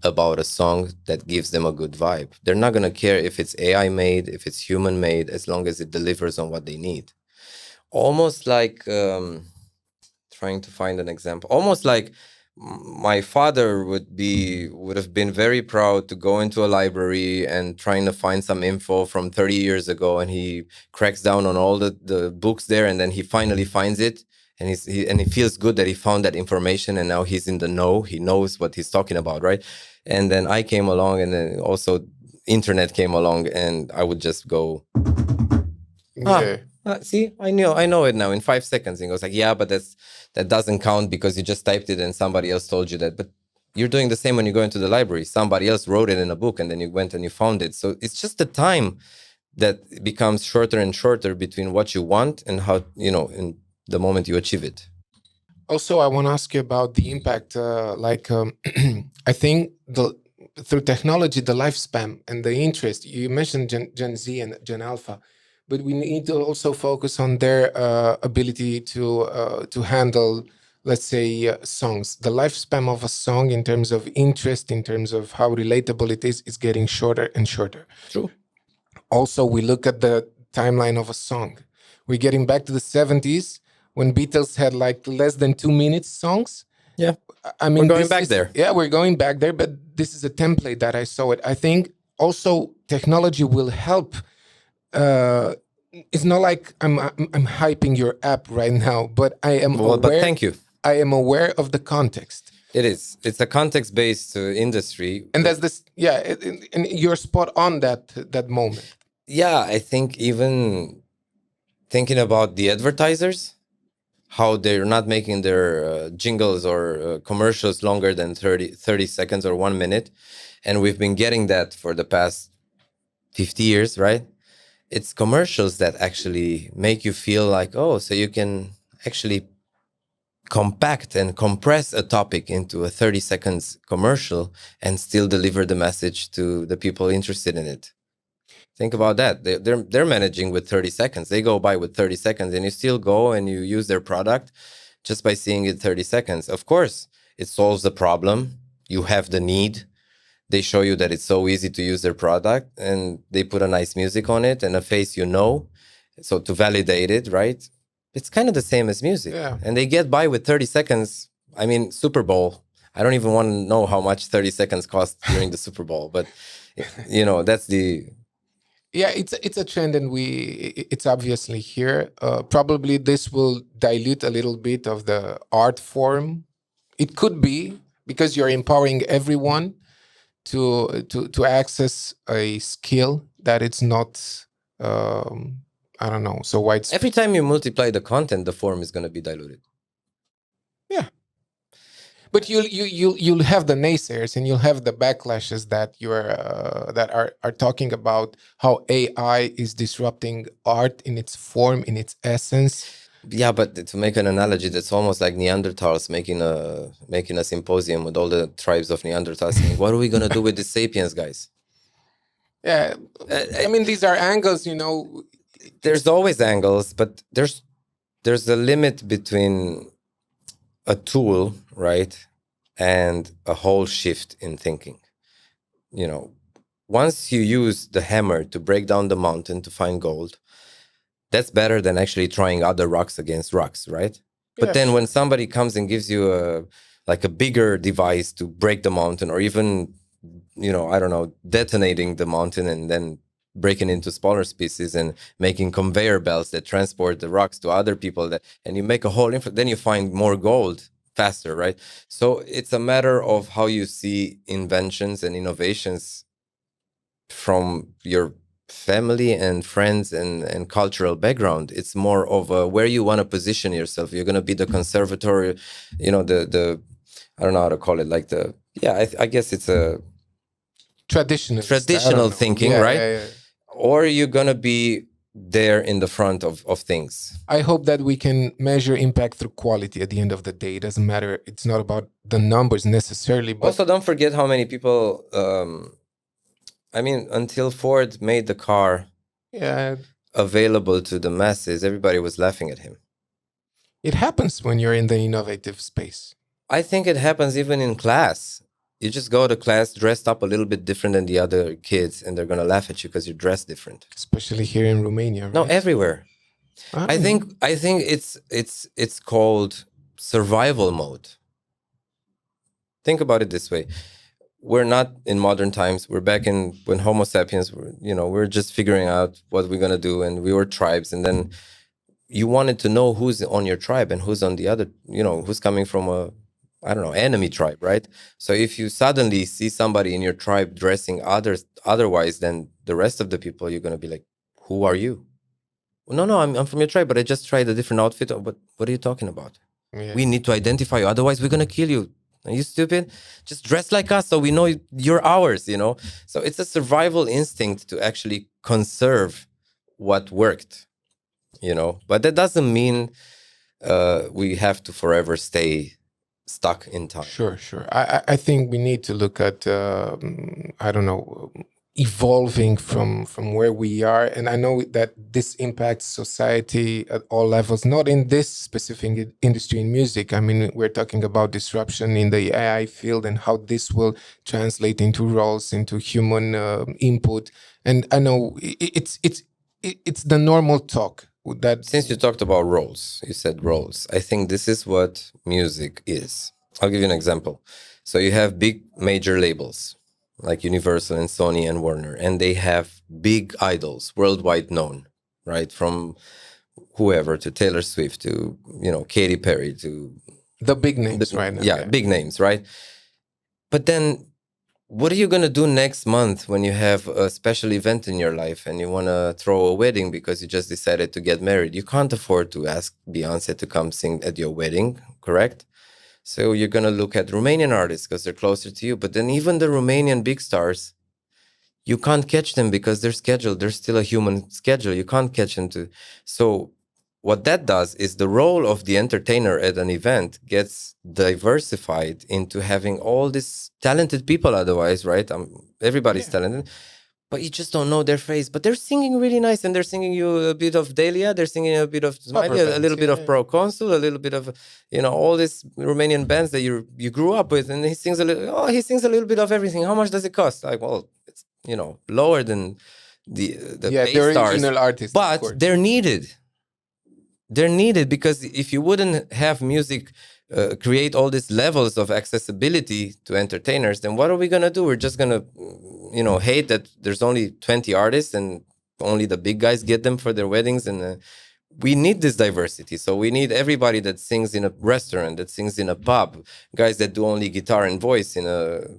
about a song that gives them a good vibe. They're not going to care if it's AI made, if it's human made, as long as it delivers on what they need. Almost like, trying to find an example, almost like my father would have been very proud to go into a library and trying to find some info from 30 years ago, and he cracks down on all the books there, and then he finally finds it, and he feels good that he found that information, and now he's in the know. He knows what he's talking about, right? And then I came along, and then also internet came along, and I would just go, see, I know it now in 5 seconds. And he goes like, yeah, but that doesn't count because you just typed it and somebody else told you that. But you're doing the same when you go into the library. Somebody else wrote it in a book, and then you went and you found it. So it's just the time that becomes shorter and shorter between what you want and how, in the moment you achieve it. Also, I want to ask you about the impact. I think through technology, the lifespan and the interest. You mentioned Gen Z and Gen Alpha, but we need to also focus on their ability to handle, let's say, songs. The lifespan of a song, in terms of interest, in terms of how relatable it is getting shorter and shorter. True. Also, we look at the timeline of a song. We're getting back to the 70s when Beatles had like less than 2 minutes songs. Yeah. I mean, We're going back there. Yeah, we're going back there, but this is a template that I saw it. I think also technology will help. It's not like I'm hyping your app right now, but I am Well, aware. but thank you. I am aware of the context. It is. It's a context-based industry. And that's this. Yeah, and you're spot on that moment. Yeah, I think even thinking about the advertisers, how they're not making their jingles or commercials longer than 30 seconds or 1 minute. And we've been getting that for the past 50 years, right? It's commercials that actually make you feel like, oh, so you can actually compact and compress a topic into a 30 seconds commercial and still deliver the message to the people interested in it. Think about that. They're managing with 30 seconds. They go by with 30 seconds and you still go and you use their product just by seeing it 30 seconds. Of course, it solves the problem. You have the need. They show you that it's so easy to use their product and they put a nice music on it and a face so to validate it, right? It's kind of the same as music. Yeah. And they get by with 30 seconds. I mean, Super Bowl. I don't even want to know how much 30 seconds cost during the Super Bowl, but that's the... Yeah, it's a trend, and it's obviously here. Probably this will dilute a little bit of the art form. It could be because you're empowering everyone to access a skill that it's not I don't know, so widespread. Every time you multiply the content, the form is going to be diluted. Yeah. But you'll have the naysayers and you'll have the backlashes that that are talking about how AI is disrupting art in its form, in its essence. Yeah, but to make an analogy, that's almost like Neanderthals making a symposium with all the tribes of Neanderthals saying, what are we going to do with the sapiens, guys? Yeah, I mean, these are angles, There's always angles, but there's a limit between a tool, right, and a whole shift in thinking. Once you use the hammer to break down the mountain to find gold, that's better than actually trying other rocks against rocks, right? But Yes. then when somebody comes and gives you a bigger device to break the mountain, or even, I don't know, detonating the mountain and then breaking into smaller pieces and making conveyor belts that transport the rocks to other people, and you make a whole then you find more gold faster, right? So it's a matter of how you see inventions and innovations from your family and friends and cultural background. It's more of where you want to position yourself. You're going to be the conservatory, the I don't know how to call it, like I guess it's a traditional thinking, right? Yeah. Or you're going to be there in the front of things. I hope that we can measure impact through quality at the end of the day. It doesn't matter. It's not about the numbers necessarily. But also, don't forget how many people, until Ford made the car available to the masses, everybody was laughing at him. It happens when you're in the innovative space. I think it happens even in class. You just go to class dressed up a little bit different than the other kids, and they're going to laugh at you because you're dressed different. Especially here in Romania, right? No, everywhere. I think it's called survival mode. Think about it this way. We're not in modern times. We're back in when Homo sapiens we're just figuring out what we're going to do, and we were tribes, and then you wanted to know who's on your tribe and who's on the other, who's coming from a, I don't know, enemy tribe, right? So if you suddenly see somebody in your tribe dressing otherwise than the rest of the people, you're going to be like, who are you? Well, no, I'm from your tribe, but I just tried a different outfit. What are you talking about? Yeah. We need to identify you. Otherwise, we're going to kill you. Are you stupid? Just dress like us so we know you're ours, So it's a survival instinct to actually conserve what worked, But that doesn't mean we have to forever stay stuck in time. Sure. I think we need to look at I don't know, evolving from where we are, and I know that this impacts society at all levels, not in this specific industry in music. I mean, we're talking about disruption in the AI field and how this will translate into roles, into human input. And I know it's the normal talk that. Since you talked about roles, you said roles. I think this is what music is. I'll give you an example. So you have big major labels like Universal and Sony and Warner, and they have big idols, worldwide known, right? From whoever to Taylor Swift to, Katy Perry to the big names right now. Yeah, big names, right? But then what are you going to do next month when you have a special event in your life and you want to throw a wedding because you just decided to get married? You can't afford to ask Beyonce to come sing at your wedding, correct? So you're going to look at Romanian artists because they're closer to you. But then even the Romanian big stars, you can't catch them because they're scheduled. There's still a human schedule. You can't catch them to. So what that does is the role of the entertainer at an event gets diversified into having all these talented people otherwise, right? Everybody's talented. But you just don't know their face. But they're singing really nice, and they're singing you a bit of Delia, they're singing a bit of Smiley, a little bit of Proconsul, a little bit of, all these Romanian bands that you grew up with, and he sings a little bit of everything. How much does it cost? Like, well, it's lower than the original artists, but they're needed. They're needed because if you wouldn't have music create all these levels of accessibility to entertainers, then what are we going to do? We're just going to, hate that there's only 20 artists and only the big guys get them for their weddings. And we need this diversity. So we need everybody that sings in a restaurant, that sings in a pub, guys that do only guitar and voice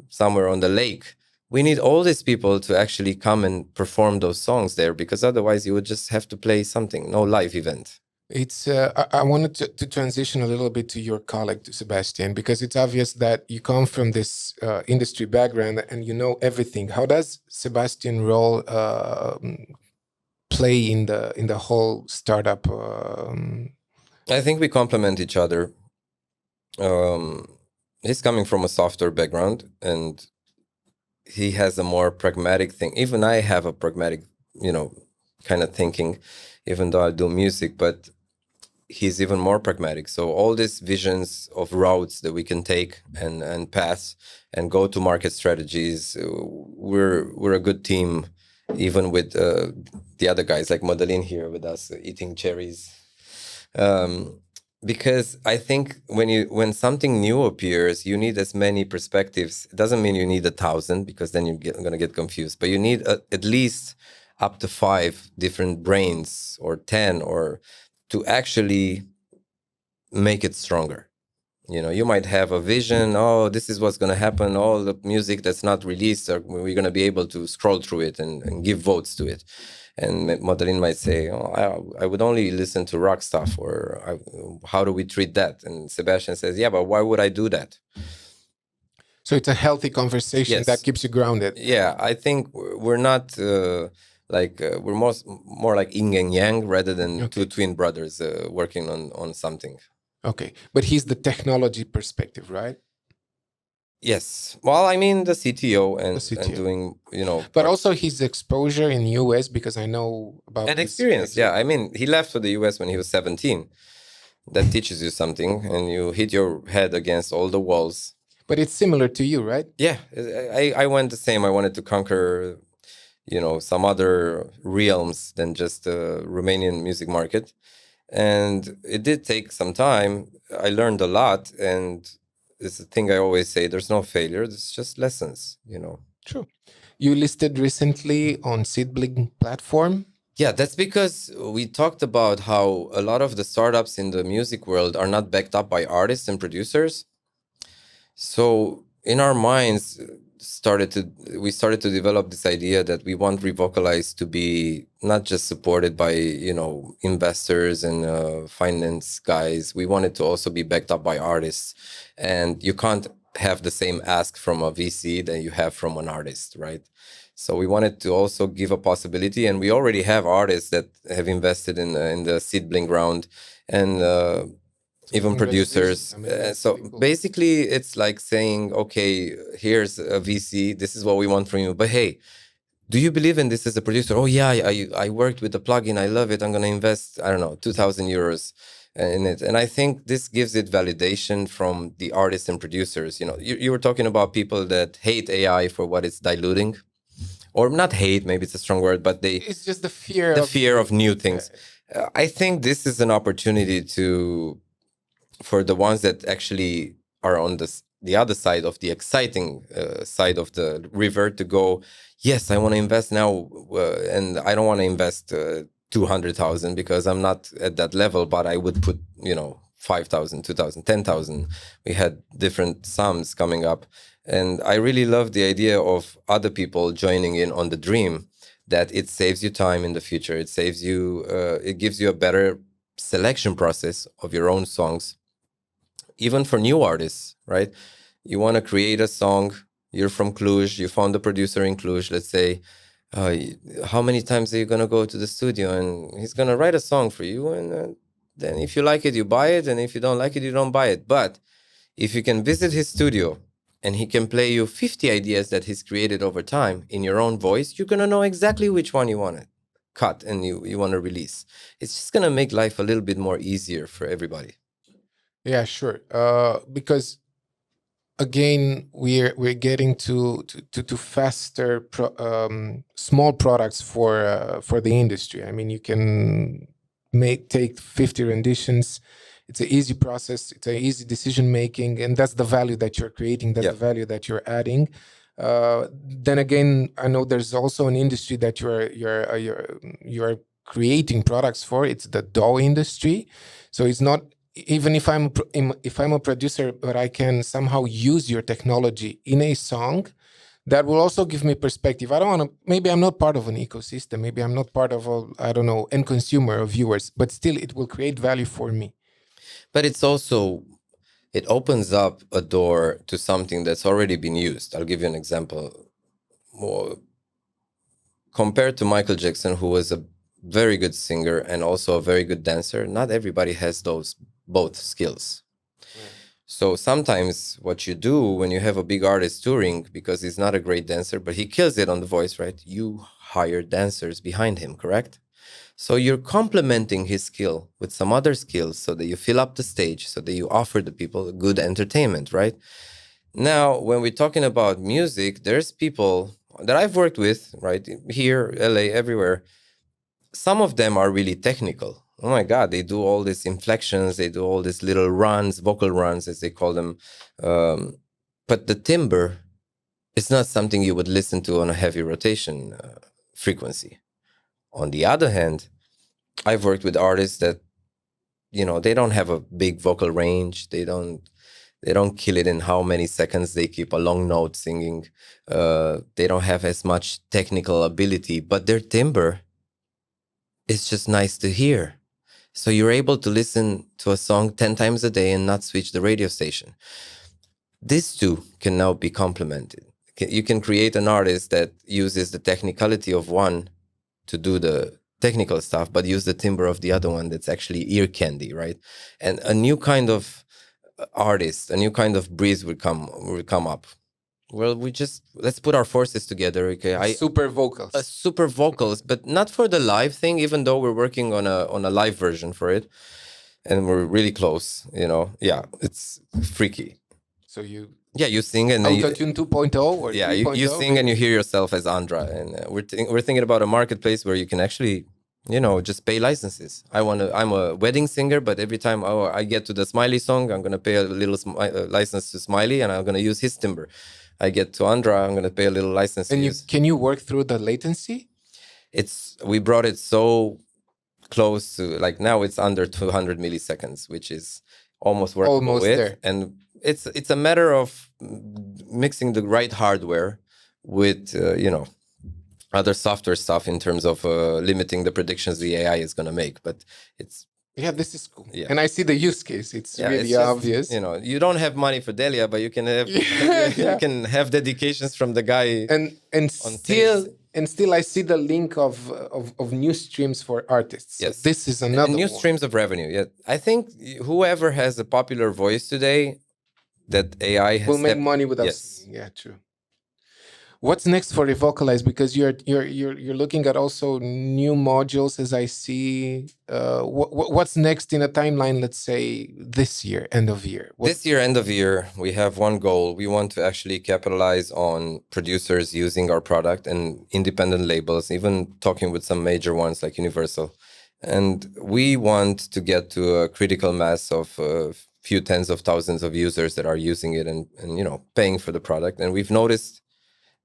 somewhere on the lake. We need all these people to actually come and perform those songs there, because otherwise you would just have to play something, no live event. It's I wanted to transition a little bit to your colleague, to Sebastian, because it's obvious that you come from this industry background and you know everything. How does Sebastian's role play in the whole startup? I think we complement each other. He's coming from a software background, and he has a more pragmatic thing. Even I have a pragmatic, kind of thinking, even though I do music, but he's even more pragmatic. So all these visions of routes that we can take and pass and go to market strategies, we're a good team, even with the other guys like Madeleine here with us eating cherries. Because I think when something new appears, you need as many perspectives. It doesn't mean you need 1,000, because then you're going to get confused. But you need at least up to 5 different brains, or 10, or to actually make it stronger. You might have a vision. Oh, this is what's going to happen. All the music that's not released, we're going to be able to scroll through it and give votes to it. And Madeleine might say, oh, I would only listen to rock stuff, or how do we treat that? And Sebastian says, yeah, but why would I do that? So it's a healthy conversation that keeps you grounded. Yeah, I think we're not we're more like yin and yang, rather than two twin brothers working on something. Okay, but he's the technology perspective, right? Yes. Well, I mean the CTO and doing, But also his exposure in US, because I know about and experience. Yeah, I mean he left for the US when he was 17. That teaches you something, and you hit your head against all the walls. But it's similar to you, right? Yeah, I went the same. I wanted to conquer, some other realms than just the Romanian music market. And it did take some time. I learned a lot, and it's a thing I always say, there's no failure, it's just lessons, True. You listed recently on Seedling platform. Yeah, that's because we talked about how a lot of the startups in the music world are not backed up by artists and producers. So in our minds, we started to develop this idea that we want Revocalize to be not just supported by investors and finance guys. We want it to also be backed up by artists, and you can't have the same ask from a VC that you have from an artist, right? So we wanted to also give a possibility, and we already have artists that have invested in the Seedling round, and even producers. So basically, it's like saying, okay, here's a VC. This is what we want from you. But hey, do you believe in this as a producer? Oh yeah, I worked with the plugin. I love it. I'm going to invest, I don't know, 2,000 euros in it. And I think this gives it validation from the artists and producers. You know, you were talking about people that hate AI for what it's diluting, or not hate, maybe it's a strong word, but it's just the fear of new things. I think this is an opportunity for the ones that actually are on the other side of the exciting side of the river to go, yes, I want to invest now, and I don't want to invest 200,000 because I'm not at that level, but I would put, 5,000, 2,000, 10,000. We had different sums coming up. And I really love the idea of other people joining in on the dream, that it saves you time in the future. It saves you, it gives you a better selection process of your own songs, even for new artists, right? You want to create a song, you're from Cluj, you found a producer in Cluj, let's say, how many times are you going to go to the studio? And he's going to write a song for you. And then if you like it, you buy it. And if you don't like it, you don't buy it. But if you can visit his studio and he can play you 50 ideas that he's created over time in your own voice, you're going to know exactly which one you want to cut and you want to release. It's just going to make life a little bit more easier for everybody. Yeah, sure. Because again, we're getting to faster small products for the industry. I mean, you can take 50 renditions. It's an easy process. It's an easy decision making, and that's the value that you're creating. That's the value that you're adding. Then again, I know there's also an industry that you're creating products for. It's the DAW industry. So it's not, even if I'm a producer, but I can somehow use your technology in a song, that will also give me perspective. I don't want to, maybe I'm not part of an ecosystem. Maybe I'm not part of end consumer or viewers, but still it will create value for me. But it's also, it opens up a door to something that's already been used. I'll give you an example. Compared to Michael Jackson, who was a very good singer and also a very good dancer, not everybody has those both skills. So sometimes what you do when you have a big artist touring, because he's not a great dancer, but he kills it on the voice, right? You hire dancers behind him, correct? So you're complementing his skill with some other skills so that you fill up the stage, so that you offer the people good entertainment, right? Now, when we're talking about music, there's people that I've worked with, right? Here, LA, everywhere. Some of them are really technical. Oh my God, they do all these inflections, they do all these little runs, vocal runs, as they call them. But the timbre is not something you would listen to on a heavy rotation frequency. On the other hand, I've worked with artists that, they don't have a big vocal range. They don't kill it in how many seconds they keep a long note singing. They don't have as much technical ability, but their timbre is just nice to hear. So you're able to listen to a song 10 times a day and not switch the radio station. These two can now be complemented. You can create an artist that uses the technicality of one to do the technical stuff, but use the timbre of the other one that's actually ear candy, right? And a new kind of artist, a new kind of breeze will come up. Well, let's put our forces together. Okay, super vocals, but not for the live thing. Even though we're working on a live version for it, and we're really close. Yeah, it's freaky. So you sing and Autotune 2.0 or you sing and you hear yourself as Andra, and we're thinking about a marketplace where you can actually just pay licenses. I'm a wedding singer, but every time I get to the Smiley song, I'm gonna pay a little license to Smiley, and I'm gonna use his timbre. I get to Andra, I'm gonna pay a little license. And can you work through the latency? We brought it so close to, like, now it's under 200 milliseconds, which is almost workable there. And it's a matter of mixing the right hardware with other software stuff in terms of limiting the predictions the AI is going to make. But this is cool. Yeah. And I see the use case. It's really obvious. You don't have money for Delia, but you can have you can have dedications from the guy. And still And still, I see the link of new streams for artists. Yes. So this is another and new one. streams of revenue. Yeah, I think whoever has a popular voice today, that AI has will make money without singing. Yeah, true. What's next for Revocalize? Because you're looking at also new modules, as I see. What's next in a timeline? Let's say this year, end of year. This year, end of year, we have one goal. We want to actually capitalize on producers using our product and independent labels, even talking with some major ones like Universal. And we want to get to a critical mass of a few tens of thousands of users that are using it and paying for the product. And we've noticed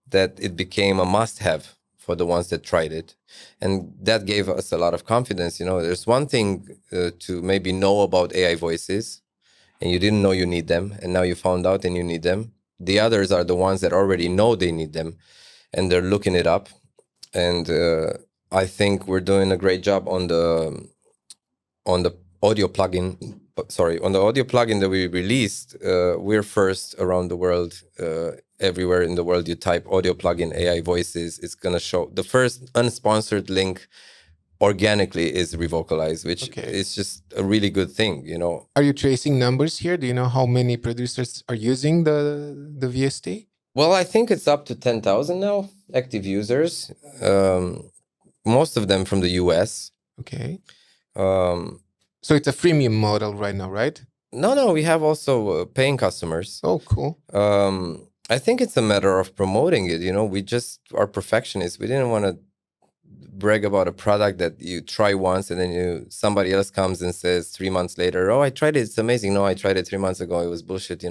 that it became a must-have for the ones that tried it. And that gave us a lot of confidence. There's one thing to maybe know about AI voices, and you didn't know you need them, and now you found out and you need them. The others are the ones that already know they need them, and they're looking it up. And I think we're doing a great job on the audio plugin. On the audio plugin that we released, we're first around the world. Everywhere in the world you type audio plugin AI voices, it's going to show. The first unsponsored link organically is Revocalize, which is just a really good thing. Are you tracing numbers here? Do you know how many producers are using the VST? Well, I think it's up to 10,000 now, active users. Most of them from the US. Okay. So it's a freemium model right now, right? No, we have also paying customers. Oh, cool. I think it's a matter of promoting it. We just are perfectionists. We didn't want to brag about a product that you try once and then somebody else comes and says 3 months later, oh, I tried it, it's amazing. No, I tried it 3 months ago, it was bullshit.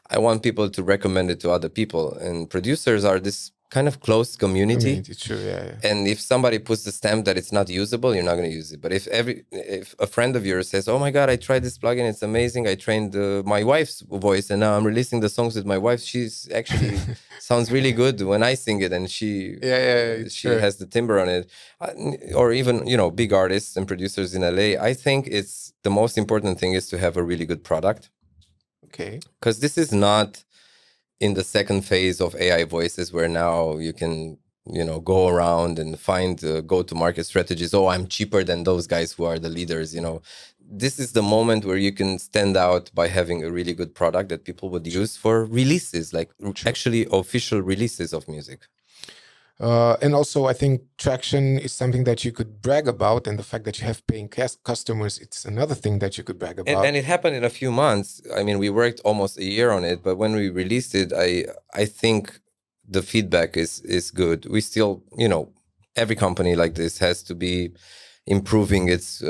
I want people to recommend it to other people, and producers are this kind of closed community. True, yeah. And if somebody puts the stamp that it's not usable, you're not going to use it. But if a friend of yours says, oh my God, I tried this plugin, it's amazing, I trained my wife's voice and now I'm releasing the songs with my wife, she's actually sounds really good when I sing it, and she has the timbre on it. Or even big artists and producers in LA, I think it's the most important thing is to have a really good product. Okay. Because this is not in the second phase of AI voices where now you can go around and find go-to-market strategies. Oh, I'm cheaper than those guys who are the leaders. This is the moment where you can stand out by having a really good product that people would use for releases, like actually official releases of music. And also, I think traction is something that you could brag about, and the fact that you have paying customers, it's another thing that you could brag about. And it happened in a few months. I mean, we worked almost a year on it, but when we released it, I think the feedback is good. We still, every company like this has to be improving its,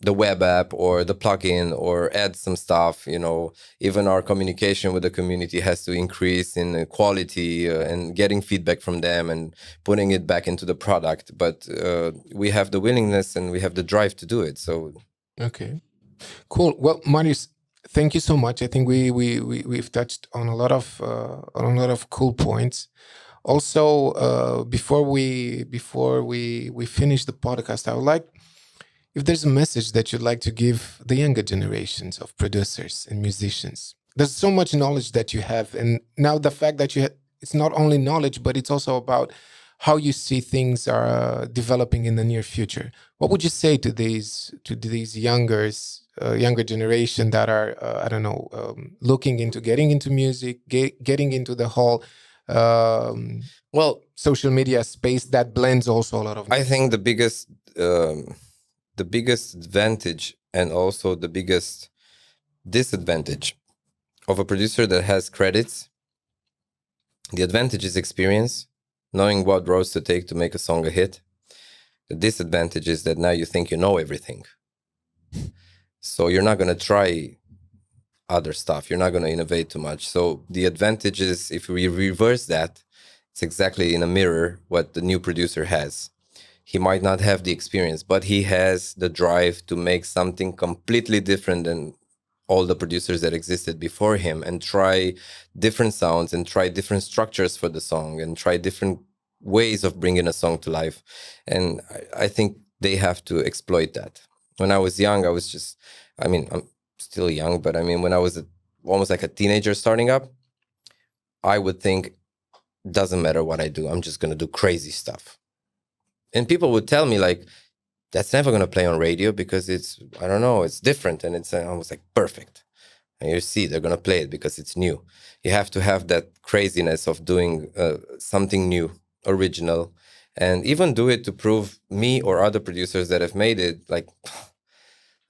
the web app or the plugin, or add some stuff. Even our communication with the community has to increase in quality and getting feedback from them and putting it back into the product. But we have the willingness and we have the drive to do it. So okay, cool. Well, Marius, thank you so much. I think we've touched on a lot of cool points. Also, before we finish the podcast, I would like, if there's a message that you'd like to give the younger generations of producers and musicians. There's so much knowledge that you have, and now the fact that it's not only knowledge, but it's also about how you see things are developing in the near future. What would you say to these younger generation that are looking into getting into music, getting into the whole social media space that blends also a lot of music? I think the biggest advantage and also the biggest disadvantage of a producer that has credits, the advantage is experience, knowing what roads to take to make a song a hit. The disadvantage is that now you think you know everything. So you're not going to try other stuff. You're not going to innovate too much. So the advantage is, if we reverse that, it's exactly in a mirror what the new producer has. He might not have the experience, but he has the drive to make something completely different than all the producers that existed before him, and try different sounds and try different structures for the song and try different ways of bringing a song to life. And I think they have to exploit that. When I was young, I'm still young, but when I was almost like a teenager starting up, I would think doesn't matter what I do, I'm just going to do crazy stuff. And people would tell me like, that's never going to play on radio because it's, I don't know, it's different. And it's, I was like, perfect. And you see, they're going to play it because it's new. You have to have that craziness of doing something new, original, and even do it to prove me or other producers that have made it, like,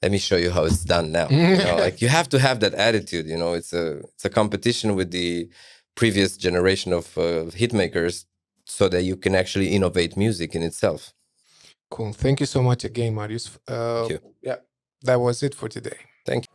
let me show you how it's done now. Like you have to have that attitude. It's a competition with the previous generation of hit makers, so that you can actually innovate music in itself. Cool. Thank you so much again, Marius. Thank you. Yeah, that was it for today. Thank you.